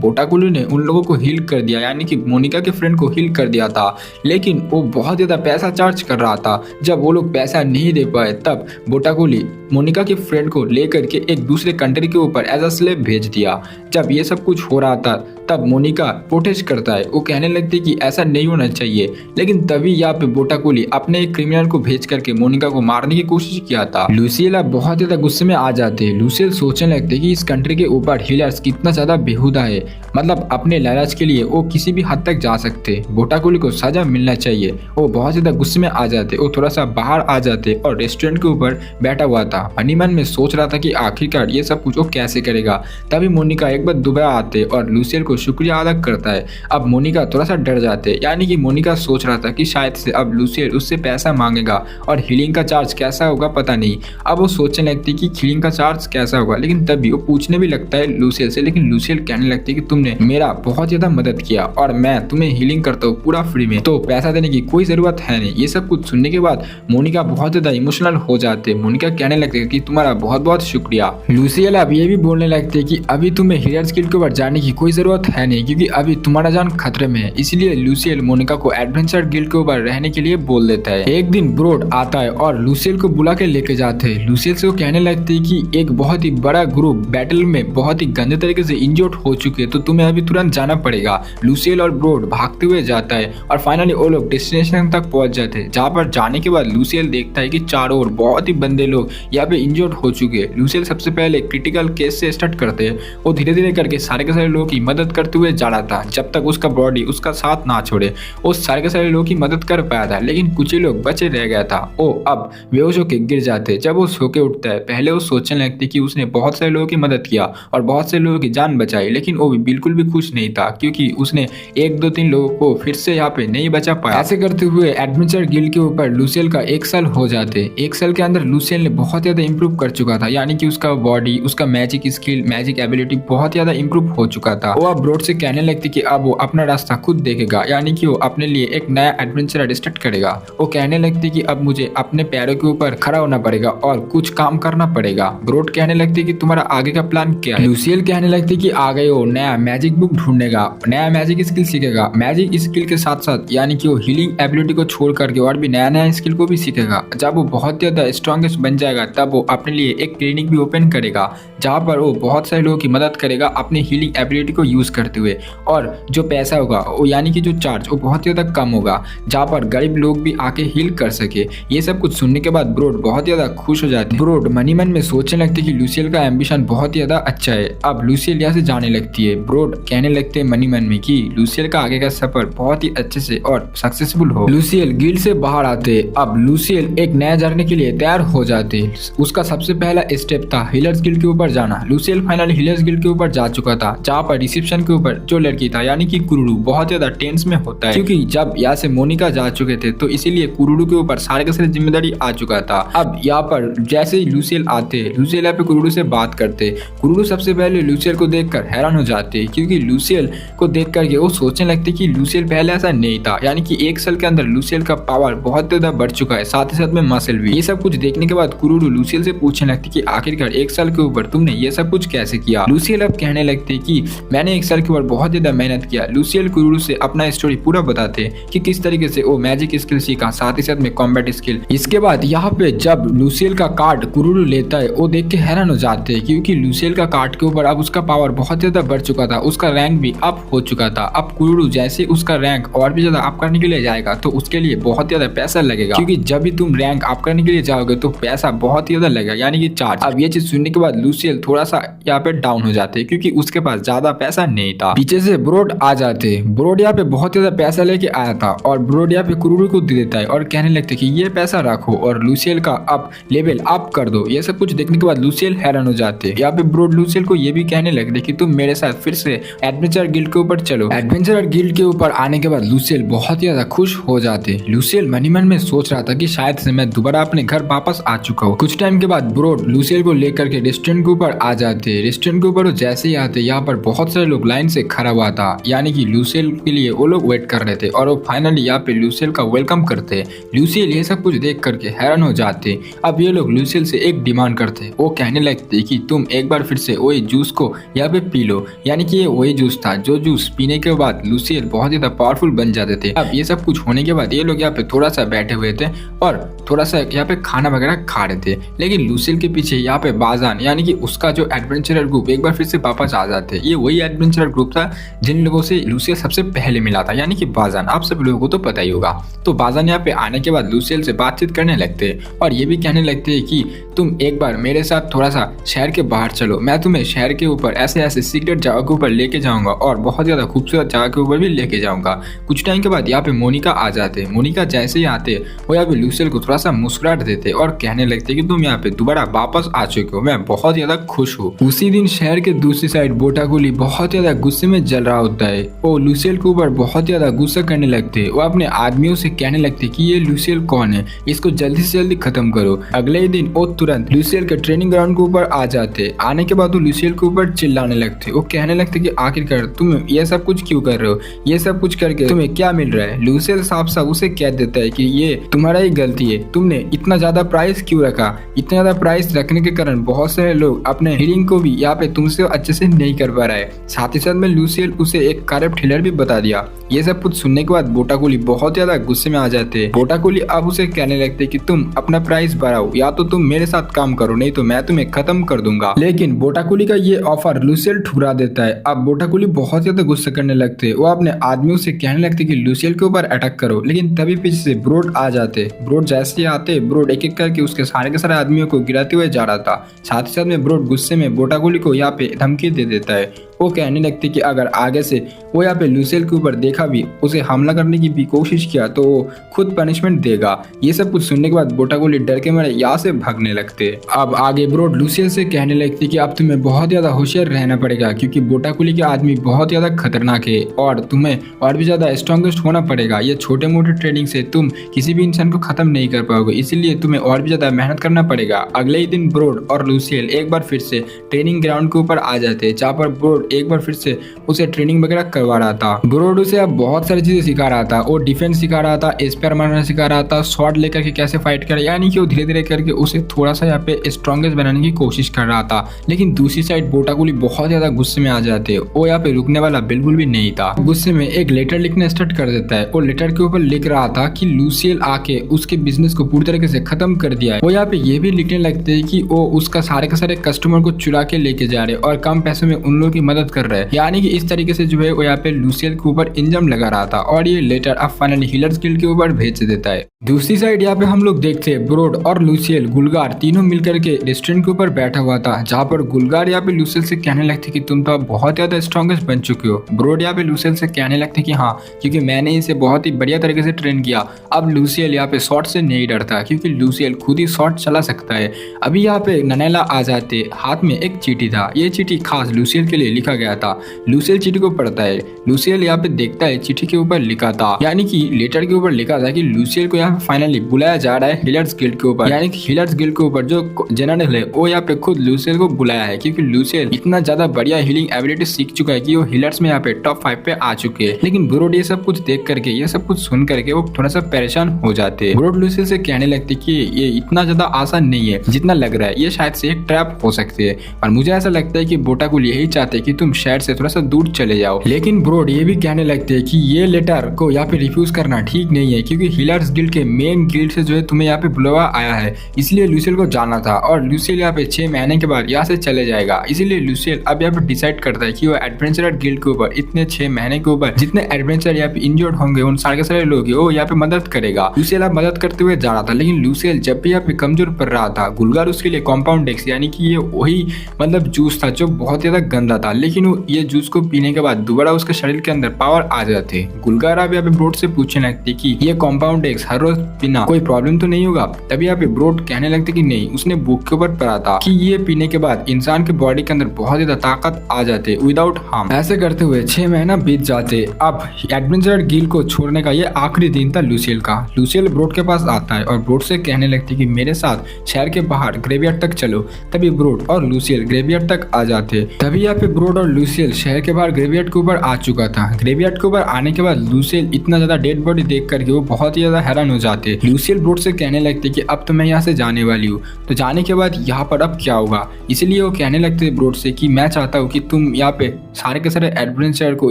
बोटाकुली ने उन लोगों को हील कर दिया, यानी कि मोनिका के फ्रेंड को हील कर दिया था, लेकिन वो बहुत ज्यादा पैसा चार्ज कर रहा था। जब वो लोग पैसा नहीं दे पाए तब बोटाकुली मोनिका के फ्रेंड को लेकर के एक दूसरे कंट्री के ऊपर एज अ स्लेव भेज दिया। जब ये सब कुछ हो रहा था तब मोनिका प्रोटेस्ट करता है, वो कहने लगती कि ऐसा नहीं होना चाहिए, लेकिन तभी यहाँ पे बोटाकुली अपने एक क्रिमिनल को भेज करके मोनिका को मारने की कोशिश किया था। लूसियल अब बहुत ज्यादा गुस्से में आ जाते। लूसियल सोचने लगते कि इस कंट्री के ऊपर हीलर्स कितना ज्यादा बेहुदा है, मतलब अपने लालच के लिए वो किसी भी हद तक जा सकते। बोटाकुली को सजा मिलना चाहिए। वो बहुत ज्यादा गुस्से में आ जाते। वो थोड़ा सा बाहर आ जाते और रेस्टोरेंट के ऊपर बैठा हुआ था, मन में सोच रहा था कि आखिरकार ये सब कुछ वो कैसे करेगा। तभी मोनिका एक बार दोबारा आते और लूसियल को शुक्रिया अदा करता है। अब मोनिका थोड़ा सा डर जाते, यानी कि मोनिका सोच रहा था कि शायद से अब लूसियल उससे पैसा मांगेगा और हीलिंग का चार्ज कैसा होगा पता नहीं। अब वो सोचने लगती कि हीलिंग का चार्ज कैसा होगा, लेकिन तभी वो पूछने भी लगता है लूसियल से, लेकिन लूसियल कहने लगती है कि तुमने मेरा बहुत ज्यादा मदद किया और मैं तुम्हें हीलिंग करता हूँ पूरा फ्री में, तो पैसा देने की कोई जरूरत है नहीं। ये सब कुछ सुनने के बाद मोनिका बहुत ज्यादा इमोशनल हो जाते। मोनिका कहने लगती है कि तुम्हारा बहुत बहुत शुक्रिया। लूसियल अब ये भी बोलने लगते कि अभी तुम्हें हीलर्स गिल्ड के ऊपर जाने की कोई जरूरत है नहीं, क्योंकि अभी तुम्हारा जान खतरे में है। इसलिए लूसियल मोनिका को एडवेंचर गिल्ड के ऊपर रहने के लिए बोल देता है। एक दिन ब्रोड आता है और लूसियल को बुला के लेके जाते हैं। लूसियल से वो कहने लगते कि एक बहुत ही बड़ा ग्रुप बैटल में बहुत ही गंदे तरीके से इंजर्ड हो चुके, तो तुम्हें अभी तुरंत जाना पड़ेगा। लूसियल और ब्रोड भागते हुए जाता है और फाइनली वो लोग डेस्टिनेशन तक पहुंच जाते हैं, जहाँ पर जाने के बाद लूसियल देखता है कि चारों ओर बहुत ही बंदे लोग यहाँ पे इंजर्ड हो चुके हैं। लूसियल सबसे पहले क्रिटिकल केस से स्टार्ट करते हैं। वो धीरे धीरे करके सारे के सारे लोगों की मदद करते हुए जा रहा था, जब तक उसका बॉडी उसका साथ ना छोड़े। वो सारे के सारे लोगों की मदद कर पाया था, लेकिन कुछ ही लोग बचे रह गया था। वो अब बेहोश होकर गिर जाते। जब वो सो के उठता है, पहले वो सोचने लगती कि उसने बहुत सारे लोगों की मदद किया और बहुत से लोगों की जान बचाई, लेकिन वो भी बिल्कुल भी खुश नहीं था, क्योंकि उसने 1-2-3 लोगों को फिर से यहाँ पे नहीं बचा पाया। ऐसे करते हुए एडवेंचर गिल्ड के ऊपर लूसियल का 1 साल हो जाते। 1 साल के अंदर लूसियल ने बहुत ज्यादा इंप्रूव कर चुका था, यानी कि उसका बॉडी, उसका मैजिक स्किल, मैजिक एबिलिटी बहुत ज्यादा इंप्रूव हो चुका था। वो अब ब्रोड से कहने लगती कि अब वो अपना रास्ता खुद देखेगा, यानी कि वो अपने लिए एक नया एडवेंचर स्टार्ट करेगा। वो कहने लगती कि अब मुझे अपने पैरों के ऊपर खड़ा होना पड़ेगा और कुछ काम करना पड़ेगा। ब्रोड कहने लगती कि तुम्हारा आगे का प्लान क्या है। लूसियल कहने लगती कि आगे वो नया मैजिक बुक ढूंढेगा, नया मैजिक स्किल सीखेगा। मैजिक स्किल के साथ साथ यानी कि वो हीलिंग एबिलिटी को छोड़ करके और भी नया नया स्किल को भी सीखेगा। जब वो बहुत ज्यादा स्ट्रॉन्गेस्ट बन जाएगा तब वो अपने लिए एक क्लिनिक भी ओपन करेगा, जहाँ पर वो बहुत सारे लोगों की मदद करेगा अपनी हीलिंग एबिलिटी को यूज करते हुए। और जो पैसा होगा वो यानी कि जो चार्ज वो बहुत ज्यादा कम होगा, जहाँ पर गरीब लोग भी आके हील कर सके। ये सब कुछ सुनने के बाद ब्रोड बहुत ज्यादा खुश हो जाते। ब्रोड मनी मन में सोचने लगते कि लूसियल का एम्बिशन बहुत ज्यादा अच्छा है। अब लूसियल यहाँ से जाने लगती है। ब्रोड कहने लगते हैं मनी मन में कि लूसियल का आगे का सफर बहुत ही अच्छे से और सक्सेसफुल हो। लूसियल गिल्ड से बाहर आते। अब लूसियल एक नया जर्नी के लिए तैयार हो जाते। उसका सबसे पहला स्टेप था हीलर्स गिल्ड के ऊपर जाना। लूसियल फाइनली हीलर्स गिल्ड के ऊपर जा चुका था, जहाँ पर रिसेप्शन के ऊपर जो लड़की था यानी कि कुरुडू बहुत ज्यादा टेंस में होता है, क्योंकि जब यहाँ से मोनिका जा चुके थे तो इसीलिए कुरुडू के ऊपर सारे के सारे जिम्मेदारी आ चुका था। अब यहाँ पर जैसे ही लूसियल आते, लूसियल यहाँ पे कुरुडू से बात करते। कुरुडू सबसे पहले लूसियल को देखकर हैरान हो जाते, क्योंकि लूसियल को देख करके वो सोचने लगते कि लूसियल पहले ऐसा नहीं था, यानी कि 1 साल के अंदर लूसियल का पावर बहुत ज्यादा बढ़ चुका है, साथ ही साथ में मसल भी। ये सब कुछ देखने के बाद कुरुडू लूसियल से पूछने लगती कि आखिरकार 1 साल के ऊपर तुम तुमने ये सब कुछ कैसे किया। लूसियल अब कहने लगते कि मैंने एक साल के ऊपर बहुत ज्यादा मेहनत किया। लूसियल कुरुरु से अपना स्टोरी पूरा बताते कि किस तरीके से वो मैजिक स्किल सीखा, साथ ही साथ में कॉम्बैट स्किल। इसके बाद यहाँ पे जब लूसियल का कार्ड कुरुरु लेता है वो देख के हैरान हो जाते हैं, क्योंकि लूसियल का कार्ड के ऊपर अब उसका पावर बहुत ज्यादा बढ़ चुका था, उसका रैंक भी अप हो चुका था। अब कुरुरु जैसे उसका रैंक और भी ज्यादा अप करने के लिए जाएगा तो उसके लिए बहुत ज्यादा पैसा लगेगा, क्योंकि जब भी तुम रैंक अप करने के लिए जाओगे तो पैसा बहुत ज्यादा लगेगा, यानी कि चार्ज। अब ये चीज सुनने के बाद लूसियल थोड़ा सा यहाँ पे डाउन हो जाते, क्योंकि उसके पास ज्यादा पैसा नहीं था। पीछे से ब्रोड आ जाते। ब्रोड यहाँ पे बहुत ज्यादा पैसा लेके आया था और ब्रोड यहाँ पे कुरुरु को दे देता है और कहने लगते कि ये पैसा रखो और लूसियल का अब लेवल अप कर दो। ये सब कुछ देखने के बाद लूसियल हैरान हो जाते। यहाँ पे ब्रोड लूसियल को ये भी कहने लगते कि तुम मेरे साथ फिर से एडवेंचर गिल्ड के ऊपर चलो। एडवेंचर गिल्ड के ऊपर आने के बाद लूसियल बहुत ज्यादा खुश हो जाते। लूसियल मन ही मन में सोच रहा था कि शायद से मैं दोबारा अपने घर वापस आ चुका हूँ। कुछ टाइम के बाद ब्रोड लूसियल को लेकर के रेस्टोरेंट के ऊपर आ जाते। रेस्टोरेंट के ऊपर जैसे ही आते यहाँ पर बहुत सारे लोग लाइन से खड़ा हुआ था, यानी कि लूसियल के लिए वो लोग वेट कर रहे थे और वो फाइनली यहाँ पे लूसियल का वेलकम करते। लूसियल ये सब कुछ देख करके हैरान हो जाते। अब ये लोग लूसियल से एक डिमांड करते। वो कहने लगते कि तुम एक बार फिर से वही जूस को यहाँ पे पी लो, यानी कि ये वही जूस था जो जूस पीने के बाद लूसियल बहुत ज्यादा पावरफुल बन जाते थे। अब ये सब कुछ होने के बाद ये लोग यहाँ पे थोड़ा सा बैठे हुए थे और थोड़ा सा यहाँ पे खाना वगैरह खा रहे थे, लेकिन लूसियल के पीछे यहाँ पे बाजान यानी कि उसका जो एडवेंचरर ग्रुप एक बार फिर से वापस आ जाते। ये वही एडवेंचरर ग्रुप था जिन लोगों से लूसियल सबसे पहले मिला था, यानी कि बाजान। आप सब लोगों को तो पता ही होगा। तो बाजान यहाँ पे आने के बाद लूसियल से बातचीत करने लगते और ये भी कहने लगते कि तुम एक बार मेरे साथ थोड़ा सा शहर के बाहर चलो, मैं तुम्हें शहर के ऊपर ऐसे ऐसे सीक्रेट जगह के ऊपर लेके जाऊंगा और बहुत ज्यादा खूबसूरत जगह के ऊपर भी लेके जाऊंगा। कुछ टाइम के बाद यहाँ पे मोनिका आ जाते। मोनिका जैसे ही आते वो यहाँ पे लूसियल को थोड़ा सा मुस्कुराहट देते और कहने लगते कि तुम यहाँ पे दोबारा वापस आ चुके हो, मैं बहुत ज्यादा खुश हूँ। उसी दिन शहर के दूसरी साइड बोटाकुली बहुत ज्यादा गुस्से में जल रहा होता है। वो लूसियल के ऊपर बहुत ज्यादा गुस्सा करने लगते। वो अपने आदमियों से कहने लगते कि ये लूसियल कौन है, इसको जल्दी से जल्दी खत्म करो। अगले ही दिन वो तुरंत लूसियल के ट्रेनिंग ग्राउंड के ऊपर आ जाते। आने के बाद वो लूसियल के ऊपर चिल्लाने लगते। वो कहने लगते कि आखिरकार तुम ये सब कुछ क्यों कर रहे हो, ये सब कुछ करके तुम्हें क्या मिल रहा है। लूसियल साफ साफ उसे कह देता है कि ये तुम्हारा ही गलती है, तुमने इतना ज्यादा प्राइस क्यों रखा। इतना ज्यादा प्राइस रखने के कारण बहुत सारे लोग अपने हीलिंग को भी यहाँ पे तुमसे अच्छे से नहीं कर पा रहा है। साथ ही साथ में लूसियल उसे एक करप्ट हीलर भी बता दिया। ये सब कुछ सुनने के बाद बोटाकुली बहुत ज्यादा गुस्से में आ जाते। बोटाकुली अब उसे कहने लगते कि तुम अपना प्राइस बढ़ाओ, या तो तुम मेरे साथ काम करो, नहीं तो मैं तुम्हें खत्म कर दूंगा। लेकिन बोटाकुली का ये ऑफर लूसियल ठुकरा देता है। अब बोटाकुली बहुत ज्यादा गुस्सा करने लगते। वो अपने आदमियों से कहने लगते कि लूसियल के ऊपर अटैक करो, लेकिन तभी पीछे से ब्रोड आ जाते। ब्रोड जैसे ही आते ब्रोड एक एक करके उसके सारे के सारे आदमियों को गिराते हुए जा रहा था। साथ ही साथ में ब्रोड गुस्से में बोटाकुली को यहाँ पे धमकी दे देता है। वो कहने लगते कि अगर आगे से वो यहाँ पे लूसियल के ऊपर देखा भी, उसे हमला करने की भी कोशिश किया तो वो खुद पनिशमेंट देगा। ये सब कुछ सुनने के बाद बोटाकुली डर के मारे यहाँ से भागने लगते। अब आगे ब्रोड लूसियल से कहने लगते कि अब तुम्हें बहुत ज्यादा होशियार रहना पड़ेगा, क्योंकि बोटाकुली के आदमी बहुत ज्यादा खतरनाक है और तुम्हें और भी ज्यादा स्ट्रॉन्गेस्ट होना पड़ेगा। ये छोटे मोटे ट्रेनिंग से तुम किसी भी इंसान को खत्म नहीं कर पाओगे, इसीलिए तुम्हें और भी ज्यादा मेहनत करना पड़ेगा। अगले ही दिन ब्रोड और लूसियल एक बार फिर से ट्रेनिंग ग्राउंड के ऊपर आ जाते, जहाँ पर ब्रोड एक बार फिर से उसे ट्रेनिंग वगैरह करवा रहा था। ब्रोड उसे अब बहुत सारी चीजें सिखा रहा था। वो डिफेंस सिखा रहा था, स्पेयर मारना सिखा रहा था, शॉट लेकर के कैसे फाइट करे, यानी कि वो धीरे धीरे करके उसे थोड़ा सा यहाँ पे स्ट्रॉन्गेस्ट बनाने की कोशिश कर रहा था। लेकिन दूसरी साइड बोटाकुली बहुत ज्यादा गुस्से में आ जाते। वो यहाँ पे रुकने वाला बिल्कुल भी नहीं था। गुस्से में एक लेटर लिखना स्टार्ट कर देता है। वो लेटर के ऊपर लिख रहा था कि लूसियल आके उसके बिजनेस को पूरी तरीके से खत्म कर दिया है। वो यहाँ पे ये भी लिखने लगते हैं कि वो उसका सारे के सारे कस्टमर को चुरा के लेके जा रहे और कम पैसे में उन लोगों की मदद कर रहे हैं, यानी कि इस तरीके से जो है वो यहाँ पे लूसियल के ऊपर इंजम लगा रहा था। और ये लेटर अब फाइनली हीलर्स गिल्ड के ऊपर भेज देता है। दूसरी साइड यहाँ पे हम लोग देखते हैं ब्रोड और लूसियल गुलगार तीनों मिलकर के रेस्टोरेंट के ऊपर बैठा हुआ था, जहाँ पर गुलगार यहाँ पे लूसियल से कहने लगते कि तुम तो अब बहुत ज्यादा स्ट्रॉन्गेस्ट बन चुके हो। ब्रोड यहाँ पे लूसियल से कहने लगते कि हाँ, क्योंकि मैंने इसे बहुत ही बढ़िया तरीके से ट्रेन किया। अब लूसियल यहाँ पे शॉट से नहीं डरता, क्योंकि लूसियल खुद ही शॉट चला सकता है। अभी यहाँ पे ननेला आ जाते, हाथ में एक चीटी था। ये चीटी खास लूसियल के लिए लिखा गया था। लूसियल चिट्ठी को पढ़ता है। लूसियल यहाँ पे देखता है चिट्ठी के ऊपर लिखा था, यानी कि लेटर के ऊपर लिखा था कि लूसियल को यहाँ पे फाइनली बुलाया जा रहा है हिलर्स गिल्ड के ऊपर, यानी कि हिलर्स गिल्ड के ऊपर जो जनरल है वो यहाँ पे खुद लूसियल को बुलाया है, क्योंकि लूसियल इतना ज्यादा बढ़िया हीलिंग एबिलिटी सीख चुका है कि वो हिलर्स में यहाँ पे टॉप 5 पे आ चुके हैं। लेकिन ब्रोड ये सब कुछ देख करके, ये सब कुछ सुन करके वो थोड़ा सा परेशान हो जाते हैं। ब्रोड लूसियल से कहने लगते कि ये इतना ज्यादा आसान नहीं है जितना लग रहा है, ये शायद से एक ट्रैप हो सकती है, और मुझे ऐसा लगता है कि बोटाकुल यही चाहते हैं कि तुम शहर से थोड़ा सा दूर चले जाओ। लेकिन ब्रोड ये भी कहने लगते हैं कि ये लेटर को यहाँ पे रिफ्यूज करना ठीक नहीं है, क्योंकि हिलर्स गिल्ड के मेन गिल्ड से जो है तुम्हें यहाँ पे बुलावा आया है, इसलिए लूसियल को जाना था, और लूसियल यहाँ पे 6 महीने के बाद यहाँ से चले जाएगा। इसीलिए लूसियल अब यहाँ पे डिसाइड करता है कि वो एडवेंचरर गिल्ड के ऊपर इतने 6 महीने के ऊपर जितने एडवेंचर यहाँ पे इंजर्ड होंगे उन सारे के सारे लोग वो यहाँ पे मदद करेगा। लूसियल अब मदद करते हुए जा रहा था, लेकिन लूसियल जब भी यहाँ पे कमजोर पड़ रहा था, गुलगार उसके लिए कॉम्पाउंड एक्स, यानी कि ये वही मतलब जूस था जो बहुत ज्यादा गंदा था, लेकिन वो ये जूस को पीने के बाद दोबारा उसके शरीर के अंदर पावर आ जाते। गुलगार अब यहाँ पे ब्रोड से पूछने लगती कि ये कॉम्पाउंड एक्स हर रोज पीना कोई प्रॉब्लम तो नहीं होगा। तभी यहाँ पे ब्रोड कहने लगते कि नहीं, उसने बुक के ऊपर पढ़ा था कि ये पीने के बाद इंसान के बॉडी के अंदर बहुत ज्यादा ताकत आ जाते विदाउट हार्म। ऐसे करते हुए 6 महीना बीत जाते। अब एडवेंचरर गिल्ड को छोड़ने का ये आखिरी दिन था लूसियल का। लूसियल ब्रोड के पास आता है और ब्रोड से कहने लगती कि मेरे साथ शहर के बाहर ग्रेवयार्ड तक चलो। तभी ब्रोड और लूसियल ग्रेवयार्ड तक आ जाते। तभी यहाँ पे ब्रोड और लूसियल शहर के बाहर ग्रेवयार्ड के ऊपर आ चुका था। ग्रेवयार्ड के ऊपर आने के बाद लूसियल इतना ज्यादा डेड बॉडी देख करके वो बहुत ही ज्यादा हैरान हो जाते। लूसियल ब्रोड से कहने लगते कि अब तो मैं यहाँ से जाने वाली हूँ, तो जाने के बाद यहाँ पर अब क्या होगा। इसलिए वो कहने लगते ब्रोड से कि मैं चाहता हूँ कि तुम यहाँ पे सारे के सारे एडवेंचर को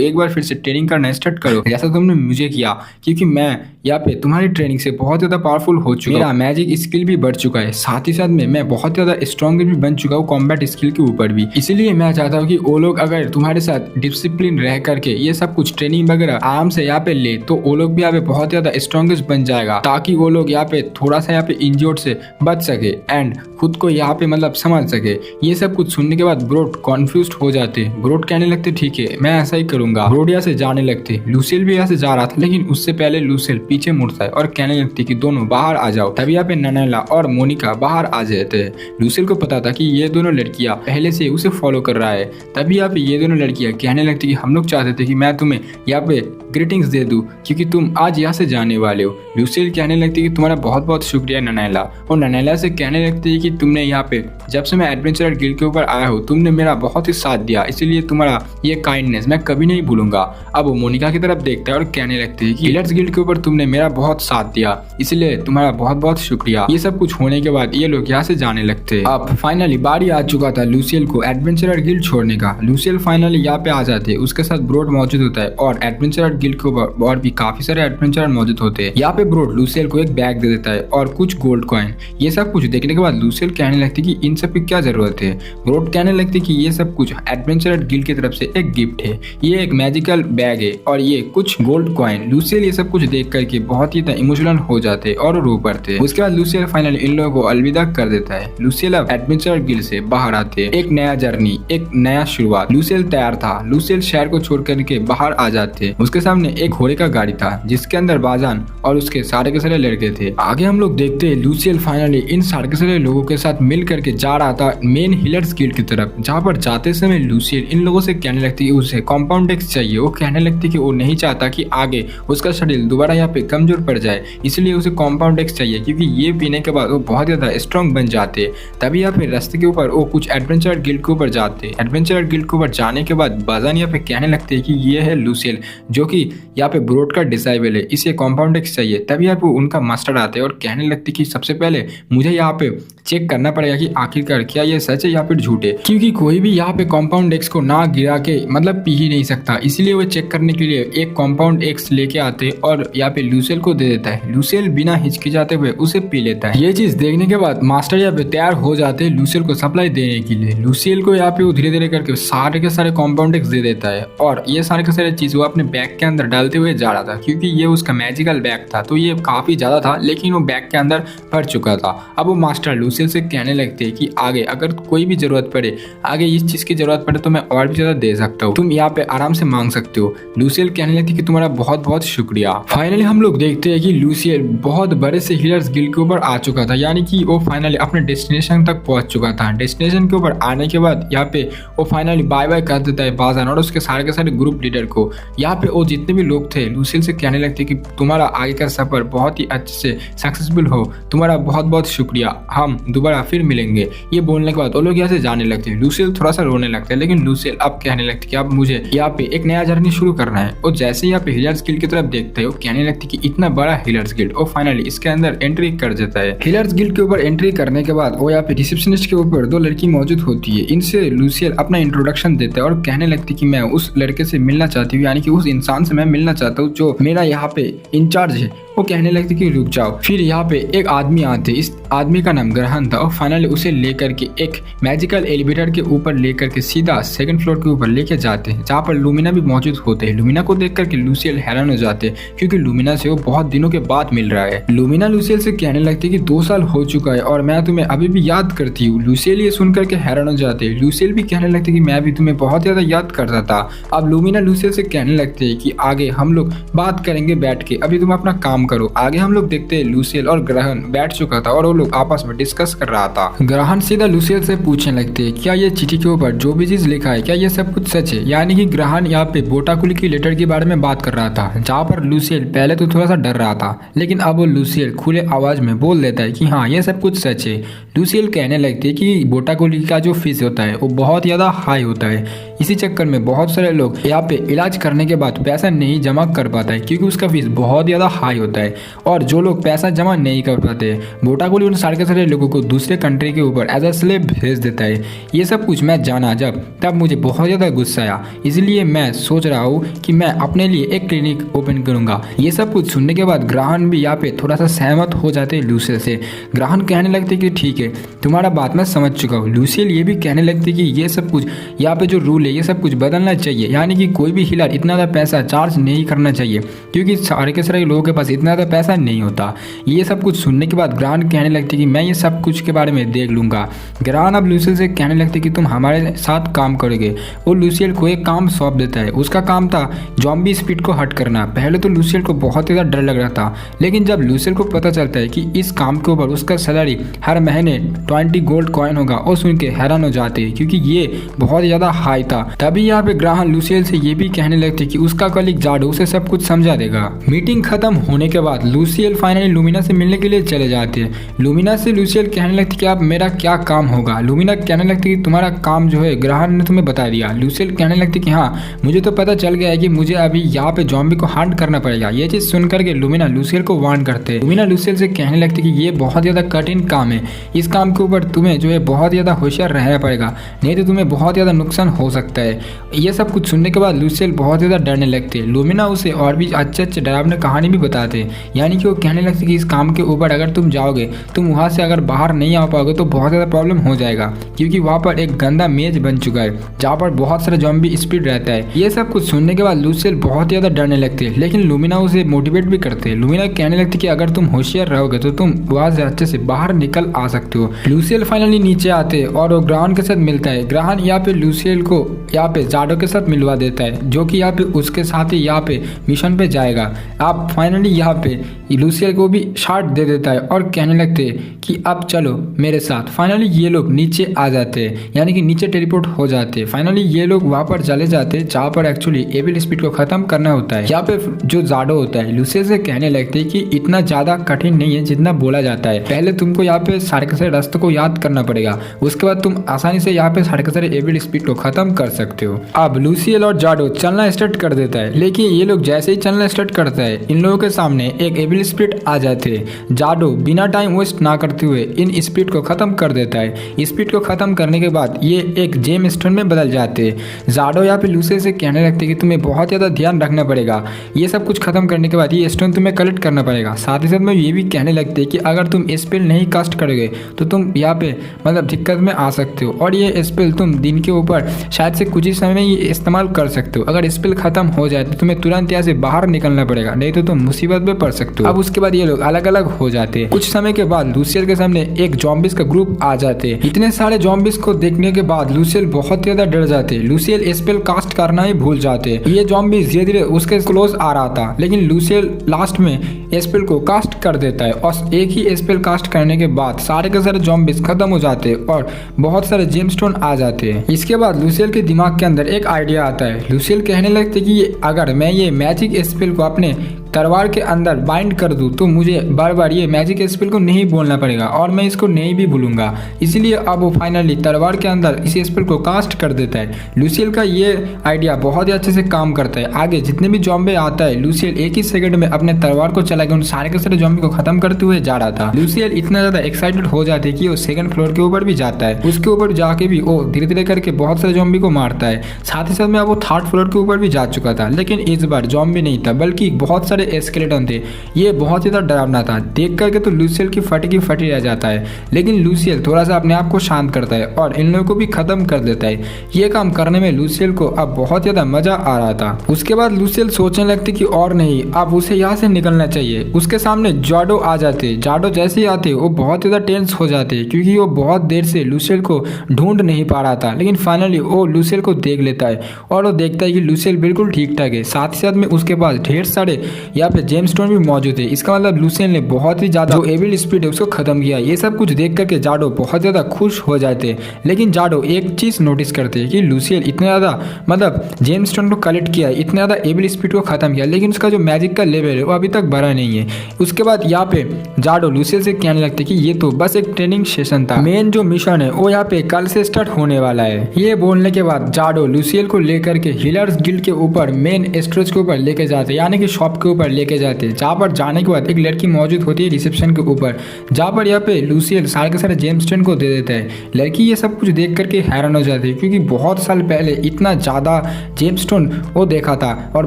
एक बार फिर से ट्रेनिंग करना स्टार्ट करो, जैसा तुमने मुझे किया, क्योंकि मैं यहाँ पे तुम्हारी ट्रेनिंग से बहुत ज्यादा पावरफुल हो चुका हूँ। मेरा मैजिक स्किल भी बढ़ चुका है, साथ ही साथ में मैं बहुत ज्यादा स्ट्रॉन्ग भी बन चुका हूँ कॉम्बैट स्किल के ऊपर भी। इसीलिए मैं चाहता हूँ कि वो लोग अगर तुम्हारे साथ डिसिप्लिन रह करके ये सब कुछ ट्रेनिंग वगैरह आराम से यहाँ पे ले, तो वो लोग भी यहाँ पे बहुत ज्यादा स्ट्रॉन्गेस्ट बन जाएगा, ताकि वो लोग यहाँ पे थोड़ा सा यहाँ पे इंजर्ड से बच सके एंड खुद को यहाँ पे मतलब समझ सके। ये सब कुछ सुनने के बाद ब्रोड कॉन्फ्यूज्ड हो जाते। ब्रोड कहने लगते ठीक है, मैं ऐसा ही करूंगा। ब्रोड यहाँ से जाने लगते। लूसियल भी यहाँ से जा रहा था, लेकिन उससे पहले लूसियल पीछे मुड़ता है और कहने लगती कि दोनों बाहर आ जाओ। तभी यहाँ पे ननैला और मोनिका बाहर आ जाते हैं। लूसियल को पता था कि ये दोनों लड़कियां पहले से उसे फॉलो कर रहा है। तभी यहाँ पे ये दोनों लड़कियां कहने लगती कि हम लोग चाहते थे कि मैं तुम्हें यहाँ पे ग्रीटिंग्स दे दूं, क्योंकि तुम आज यहाँ से जाने वाले हो। लूसियल कहने लगती कि तुम्हारा बहुत बहुत शुक्रिया ननैला, और ननैला से कहने लगती है कि तुमने यहाँ पे जब से मैं एडवेंचरर गिल्ड के ऊपर आया हूँ तुमने मेरा बहुत ही साथ दिया, इसलिए तुम्हारा ये काइंडनेस मैं कभी नहीं भूलूंगा। अब वो मोनिका की तरफ देखता है और कहने लगती है कि हिलर्स गिल्ड के ऊपर तुमने मेरा बहुत साथ दिया, इसलिए तुम्हारा बहुत बहुत शुक्रिया। ये सब कुछ होने के बाद ये लोग यहाँ से जाने लगते। अब फाइनली बारी आ चुका था लूसियल को एडवेंचरर गिल्ड छोड़ने का। लूसियल फाइनली यहाँ पे आ जाते, उसके साथ ब्रोड मौजूद होता है और एडवेंचरर गिल्ड के ऊपर और भी काफी सारे एडवेंचरर मौजूद होते हैं। यहाँ पे ब्रोड लूसियल को एक बैग दे देता है और कुछ गोल्ड कॉइन। ये सब कुछ देखने के बाद लूसियल कहने लगती कि इन सब की क्या जरूरत है। ब्रोड कहने लगती कि ये सब कुछ एडवेंचरर गिल्ड की तरफ से एक गिफ्ट है, ये एक मैजिकल बैग है और ये कुछ गोल्ड कॉइन। लूसियल ये सब कुछ देख करके बहुत ही इमोशनल हो जाते और रो पड़ते। उसके बाद लूसियल फाइनली इन लोगों को अलविदा कर देता है। लूसियल अब एडवेंचरर गिल्ड से बाहर आते, एक नया जर्नी, एक नया शुरुआत। लूसियल तैयार था। लूसियल शहर को छोड़ करके बाहर आ जाते। उसके सामने एक घोड़े का गाड़ी था जिसके अंदर बाजान और उसके सारे के सारे लड़के थे। आगे हम लोग देखते हैं लूसियल फाइनली इन सारे के सारे लोगों के साथ मिल करके जा रहा था मेन हिलर्स गिल्ड की तरफ, जहाँ पर जाते समय लूसियल इन लोगों से कहने लगती है उसे कॉम्पाउंड एक्स चाहिए। वो कहने लगती कि वो नहीं चाहता कि आगे उसका शरीर दोबारा यहाँ पे कमजोर पड़ जाए, इसलिए उसे कॉम्पाउंड एक्स चाहिए, क्योंकि ये पीने के बाद वो बहुत ज्यादा स्ट्रॉन्ग बन जाते। तभी यहाँ पे रास्ते के ऊपर वो कुछ एडवेंचरर गिल्ड के ऊपर जाते। एडवेंचरर गिल्ड के ऊपर जाने के बाद बाजान यहाँ पे कहने लगते हैं कि ये है लूसियल, जो कि यहाँ पे ब्रोड का डिसाइबल है, इसे कॉम्पाउंड एक्स चाहिए। तभी यहाँ पे उनका मास्टर आते हैं और कहने लगते कि सबसे पहले मुझे यहाँ पे चेक करना पड़ेगा कि आखिरकार क्या ये सच है या फिर झूठ है, क्योंकि कोई भी यहाँ पे कॉम्पाउंड एक्स को ना गिरा के मतलब पी ही नहीं सकता। इसलिए वो चेक करने के लिए एक कॉम्पाउंड एक्स लेके आते और यहाँ पे लूसियल को दे देता है। लूसियल बिना हिचकिचाते हुए उसे पी लेता है। ये चीज देखने के बाद मास्टर यहाँ पे तैयार हो जाते हैं लूसियल को सप्लाई देने के लिए। लूसियल को यहाँ पे वो धीरे धीरे करके सारे के सारे कॉम्पाउंड एक्स दे देता है और ये सारे के सारे चीज वो अपने बैग के अंदर डालते हुए जा रहा था, क्योंकि ये उसका मैजिकल बैग था, तो ये काफी ज्यादा था, लेकिन वो बैग के अंदर भर चुका था। अब वो मास्टर लूसियल से कहने लगते हैं कि आगे अगर कोई भी जरूरत पड़े, आगे इस चीज की जरूरत पड़े तो मैं और भी ज्यादा दे सकता हूँ, तुम यहाँ पे आराम से मांग सकते हो। लूसियल कहने लगती कि तुम्हारा बहुत बहुत शुक्रिया। फाइनली हम लोग देखते हैं कि लूसियल बहुत बड़े से हिलर्स गिल्ड के ऊपर आ चुका था, यानी कि वो फाइनली अपने डेस्टिनेशन तक पहुंच चुका था। डेस्टिनेशन के ऊपर आने के बाद यहाँ पे वो फाइनली फाइनली बाय बाय कर देता है बाजान और उसके सारे के सारे ग्रुप लीडर को। यहाँ पे वो जितने भी लोग थे लूसियल से कहने लगते कि तुम्हारा आगे का सफर बहुत ही अच्छे से सक्सेसफुल हो, तुम्हारा बहुत बहुत शुक्रिया, हम दोबारा फिर मिलेंगे। ये बोलने के बाद वो लोग यहाँ से जाने लगते हैं। लूसियल थोड़ा सा रोने लगता है, लेकिन लूसियल अब कहने लगती कि अब मुझे यहाँ पे एक नया जर्नी शुरू करना है। और जैसे यहाँ पे हीलर्स गिल्ड की तरफ देखते है वो कहने लगती कि इतना बड़ा हीलर्स गिल्ड, और फाइनली इसके अंदर एंट्री कर देता है। हीलर्स गिल्ड के ऊपर एंट्री करने के बाद वो यहाँ पे रिसेप्शनिस्ट के ऊपर दो लड़की मौजूद होती है। इनसे लूसियल अपना इंट्रोडक्शन देता है और कहने लगती कि मैं उस लड़के से मिलना चाहती हूँ, यानी कि उस इंसान से मैं मिलना चाहता हूँ जो मेरा यहाँ पे इंचार्ज है। वो कहने लगती कि रुक जाओ। फिर यहाँ पे एक आदमी आते, इस आदमी का नाम ग्रहण था, और फाइनली उसे लेकर के एक मैजिकल एलिवेटर के ऊपर लेकर के सीधा सेकंड फ्लोर के ऊपर लेके जाते हैं, जहाँ पर लूमिना भी मौजूद होते हैं। लूमिना को देख करके लूसियल हैरान हो जाते हैं, क्योंकि लूमिना से वो बहुत दिनों के बाद मिल रहा है। लूमिना लूसियल से कहने लगती कि 2 साल हो चुका है और मैं तुम्हें अभी भी याद करती हूँ। लूसियल ये सुन करके हैरान हो जाते हैं। लूसियल भी कहने लगती कि मैं भी तुम्हें बहुत ज्यादा याद करता था। अब लूमिना लूसियल से कहने लगते है कि आगे हम लोग बात करेंगे बैठ के, अभी तुम अपना काम करो। आगे हम लोग देखते हैं लूसियल और ग्रहण बैठ चुका था और वो लोग आपस में डिस्कस कर रहा था। ग्रहण सीधा लूसियल से पूछने लगते हैं क्या ये चिट्ठी के ऊपर जो भी चीज लिखा है क्या ये सब कुछ सच है। यानी कि ग्रहण यहाँ पे बोटाकुली की लेटर के बारे में बात कर रहा था, जहाँ पर लूसियल पहले तो थोड़ा सा डर रहा था, लेकिन अब वो लूसियल खुले आवाज में बोल देता है कि हाँ ये सब कुछ सच है। लूसियल कहने लगती है कि बोटाकुली का जो फीस होता है वो बहुत ज्यादा हाई होता है, इसी चक्कर में बहुत सारे लोग यहाँ पे इलाज करने के बाद पैसा नहीं जमा कर पाता है, क्योंकि उसका फीस बहुत ज्यादा हाई होता है। और जो लोग पैसा जमा नहीं कर पाते बोटाकुली उन सारे के सारे लोगों को दूसरे कंट्री के ऊपर एज अ स्लेव भेज देता है। ये सब कुछ मैं जाना तब मुझे बहुत ज्यादा गुस्सा आया, इसलिए मैं सोच रहा हूँ कि मैं अपने लिए एक क्लिनिक ओपन करूंगा। ये सब कुछ सुनने के बाद ग्रहण भी यहाँ पे थोड़ा सा सहमत हो जाते हैं लूसियल से। ग्रहण कहने लगते कि ठीक है तुम्हारा बात मैं समझ चुका हूँ। लूसियल ये भी कहने लगती कि ये सब कुछ यहाँ पे जो रूल है ये सब कुछ बदलना चाहिए, यानी कि कोई भी हीलर इतना ज़्यादा पैसा चार्ज नहीं करना चाहिए, क्योंकि सारे के सारे लोगों के पास इतना ज़्यादा पैसा नहीं होता। ये सब कुछ सुनने के बाद ग्रहण कहने लगती कि मैं ये सब कुछ के बारे में देख लूंगा। ग्रहण अब लूसियल से कहने लगते कि तुम हमारे साथ काम करोगे। वो लूसियल को एक काम सौंप देता है। उसका काम था ज़ॉम्बी स्पीड को हट करना। पहले तो लूसियल को बहुत ज़्यादा डर लग रहा था, लेकिन जब लूसियल को पता चलता है कि इस काम के ऊपर उसका सैलरी हर महीने 20 गोल्ड कॉइन होगा, और सुन के हैरान हो जाते हैं, क्योंकि ये बहुत ज़्यादा हाई था। तभी यहाँ पे ग्रहण लूसियल से ये भी कहने लगते कि उसका कलीग जाडो उसे सब कुछ समझा देगा। मीटिंग खत्म होने के बाद लूसियल फाइनली लूमिना से मिलने के लिए चले जाते हैं। लूमिना से लूसियल कहने लगती कि अब मेरा क्या काम होगा। लूमिना कहने लगती कि तुम्हारा काम जो है ग्रहण ने तुम्हें बता दिया। लूसियल कहने लगती कि हाँ मुझे तो पता चल गया है कि मुझे अभी यहाँ पे ज़ॉम्बी को हंट करना पड़ेगा। ये चीज सुनकर के लूमिना लूसियल को वार्न करते हैं। लूमिना लूसियल से कहने लगती कि ये बहुत ज्यादा कठिन काम है, इस काम के ऊपर तुम्हें जो है बहुत ज्यादा होशियार रहना पड़ेगा, नहीं तो तुम्हें बहुत ज्यादा नुकसान हो सकता है। ये सब कुछ सुनने के बाद लूसियल बहुत ज्यादा डरने लगते हैं। लूमिना उसे और भी अच्छे अच्छे डरावने कहानी भी बताते हैं, यानी कि वो कहने लगते कि इस काम के ऊपर अगर तुम जाओगे, तुम वहाँ से अगर बाहर नहीं आ पाओगे तो बहुत ज़्यादा प्रॉब्लम हो जाएगा, क्योंकि वहाँ पर एक गंदा मेज बन चुका है जहाँ पर बहुत सारा ज़ॉम्बी स्पीड रहता है। ये सब कुछ सुनने के बाद लूसियल बहुत ज़्यादा डरने लगते हैं, लेकिन लूमिना उसे मोटिवेट भी करते हैं। लूमिना कहने लगती कि अगर तुम होशियार रहोगे तो तुम वहाँ से अच्छे से बाहर निकल आ सकते हो। लूसियल फाइनली नीचे आते हैं और वो ग्रहण के साथ मिलता है। ग्रहण यहाँ पे लूसियल को यहाँ पे जाडो के साथ मिलवा देता है, जो कि यहाँ पे उसके साथ ही यहाँ पे मिशन पे जाएगा। आप फाइनली यहाँ पे लूसियल को भी शार्ट दे देता है और कहने लगते हैं कि अब चलो मेरे साथ। फाइनली ये लोग नीचे आ जाते हैं, यानी कि नीचे टेलीपोर्ट हो जाते हैं। फाइनली ये लोग वहाँ पर चले जाते हैं जहाँ पर एक्चुअली एविल स्पीड को खत्म करना होता है। यहाँ पे जो जाडो होता है लूसियल से कहने लगते हैं कि इतना ज्यादा कठिन नहीं है जितना बोला जाता है, पहले तुमको यहाँ पे सारे के सारे रास्ते को याद करना पड़ेगा, उसके बाद तुम आसानी से यहाँ पे सारे के सारे एविल स्पीड को खत्म कर सकते हो। अब लूसियल और जाडो चलना स्टार्ट कर देता है, लेकिन ये लोग जैसे ही चलना स्टार्ट करता है इन लोगों के सामने एक एविल स्पीड आ जाते हैं। जाडो बिना टाइम वेस्ट ना करते हुए इन स्पीड को खत्म कर देता है। स्पीड को खत्म करने के बाद ये एक जेम स्टोन में बदल जाते हैं। जाडो यहाँ पे लूसियल से कहने लगते कि तुम्हें बहुत ज्यादा ध्यान रखना पड़ेगा, ये सब कुछ खत्म करने के बाद ये स्टोन तुम्हें कलेक्ट करना पड़ेगा। साथ ही साथ में ये भी कहने लगते कि अगर तुम स्पेल नहीं कास्ट करोगे तो तुम यहाँ पे मतलब दिक्कत में आ सकते हो, और ये स्पेल तुम दिन के ऊपर शायद से कुछ ही समय में ये इस्तेमाल कर सकते हो। अगर स्पेल खत्म हो जाए तो तुम्हें तुरंत यहाँ से बाहर निकलना पड़ेगा, नहीं तो तुम मुसीबत में पड़ सकते हो। अब उसके बाद ये लोग अलग अलग हो जाते हैं। कुछ समय के बाद लूसियल के सामने एक ज़ॉम्बीज का ग्रुप आ जाते हैं। इतने सारे ज़ॉम्बीज को देखने के बाद लूसियल बहुत ज्यादा डर जाते हैं। लूसियल स्पेल कास्ट करना ही भूल जाते हैं। ये ज़ॉम्बीज धीरे धीरे उसके क्लोज आ रहा था, लेकिन लूसियल लास्ट में स्पेल को कास्ट कर देता है और एक ही स्पेल कास्ट करने के बाद सारे के सारे ज़ॉम्बीज खत्म हो जाते हैं और बहुत सारे जेमस्टोन आ जाते हैं। इसके बाद लूसियल के दिमाग के अंदर एक आइडिया आता है। लूसियल कहने लगते कि अगर मैं ये मैजिक स्पेल को अपने तलवार के अंदर बाइंड कर दूं तो मुझे बार बार ये मैजिक स्पेल को नहीं बोलना पड़ेगा और मैं इसको नहीं भी भूलूंगा। इसीलिए अब वो फाइनली तलवार के अंदर इस स्पेल को कास्ट कर देता है। लूसियल का ये आइडिया बहुत ही अच्छे से काम करता है। आगे जितने भी जॉम्बे आता है लूसियल एक ही सेकंड में अपने तलवार को चला के उन सारे के सारे जॉम्बे को खत्म करते हुए जा रहा था। लूसियल इतना ज्यादा एक्साइटेड हो जाते है कि वो सेकंड फ्लोर के ऊपर भी जाता है। उसके ऊपर जाके भी वो धीरे धीरे करके बहुत सारे जॉम्बी को मारता है। साथ ही साथ में अब वो थर्ड फ्लोर के ऊपर भी जा चुका था, लेकिन इस बार जॉम्बी नहीं था बल्कि बहुत सारे थे। ये बहुत ही ज्यादा डरावना था। देख करके तो लूसियल की फटी रह जाता है, लेकिन लूसियल थोड़ा सा अपने आप को शांत करता है और इन लोगों को भी खत्म कर देता है। ये काम करने में लूसियल को अब बहुत ज्यादा मजा आ रहा था। उसके बाद लूसियल सोचने लगते कि और नहीं, अब उसे यहाँ से निकलना चाहिए। उसके सामने जाडो आ जाते। जाडो जैसे ही आते वो बहुत ज्यादा टेंस हो जाते क्योंकि वो बहुत देर से लूसियल को ढूंढ नहीं पा रहा था, लेकिन फाइनली वो लूसियल को देख लेता है और वो देखता है कि लूसियल बिल्कुल ठीक ठाक है। साथ ही साथ में उसके पास ढेर सारे यहाँ पे जेमस्टोन भी मौजूद है। इसका मतलब लूसियल ने बहुत ही ज्यादा जो एविल स्पीड है उसको खत्म किया। ये सब कुछ देख करके जाडो बहुत ज्यादा खुश हो जाते हैं, लेकिन जाडो एक चीज नोटिस करते हैं कि लूसियल इतना ज्यादा मतलब जेमस्टोन को कलेक्ट किया है, इतना ज्यादा एविल स्पीड को खत्म किया, लेकिन उसका जो मैजिक का लेवल है वो अभी तक बढ़ा नहीं है। उसके बाद यहाँ पे जाडो लूसियल से कहने लगते कि ये तो बस एक ट्रेनिंग सेशन था, मेन जो मिशन है वो यहाँ पे कल से स्टार्ट होने वाला है। ये बोलने के बाद जाडो लूसियल को लेकर के हीलर्स गिल्ड के ऊपर मेन स्टोरेज के ऊपर लेके जाते, यानी कि शॉप के ऊपर लेके जाते। जहाँ पर जाने के बाद एक लड़की मौजूद होती है रिसेप्शन के ऊपर, जहाँ पर यहाँ पे लूसियल सारे के सारे जेमस्टोन को दे देता है। लड़की ये सब कुछ देख करके हैरान हो जाती है क्योंकि बहुत साल पहले इतना ज्यादा जेमस्टोन वो देखा था और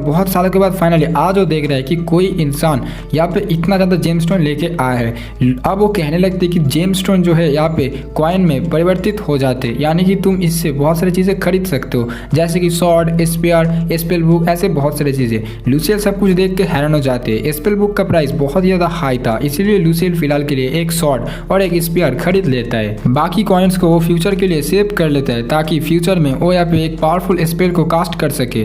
बहुत सालों के बाद फाइनली आज वो देख रहा है कि कोई इंसान यहाँ पे इतना ज्यादा जेमस्टोन लेके आया है। अब वो कहने लगते कि जेमस्टोन जो है यहाँ पे कॉइन में परिवर्तित हो जाते, यानी कि तुम इससे बहुत सारी चीजें खरीद सकते हो, जैसे कि स्वॉर्ड, स्पीयर, स्पेल बुक, ऐसे बहुत सारी चीजें। लूसियल सब कुछ देख के हैरान हो जाते हैं। स्पेल बुक का प्राइस बहुत ज्यादा हाई था, इसीलिए लूसियल फिलहाल के लिए एक स्वॉर्ड और एक स्पीयर खरीद लेता है। बाकी कॉइन्स को वो फ्यूचर के लिए सेव कर लेता है ताकि फ्यूचर में वो यहाँ पे एक पावरफुल स्पेल को कास्ट कर सके।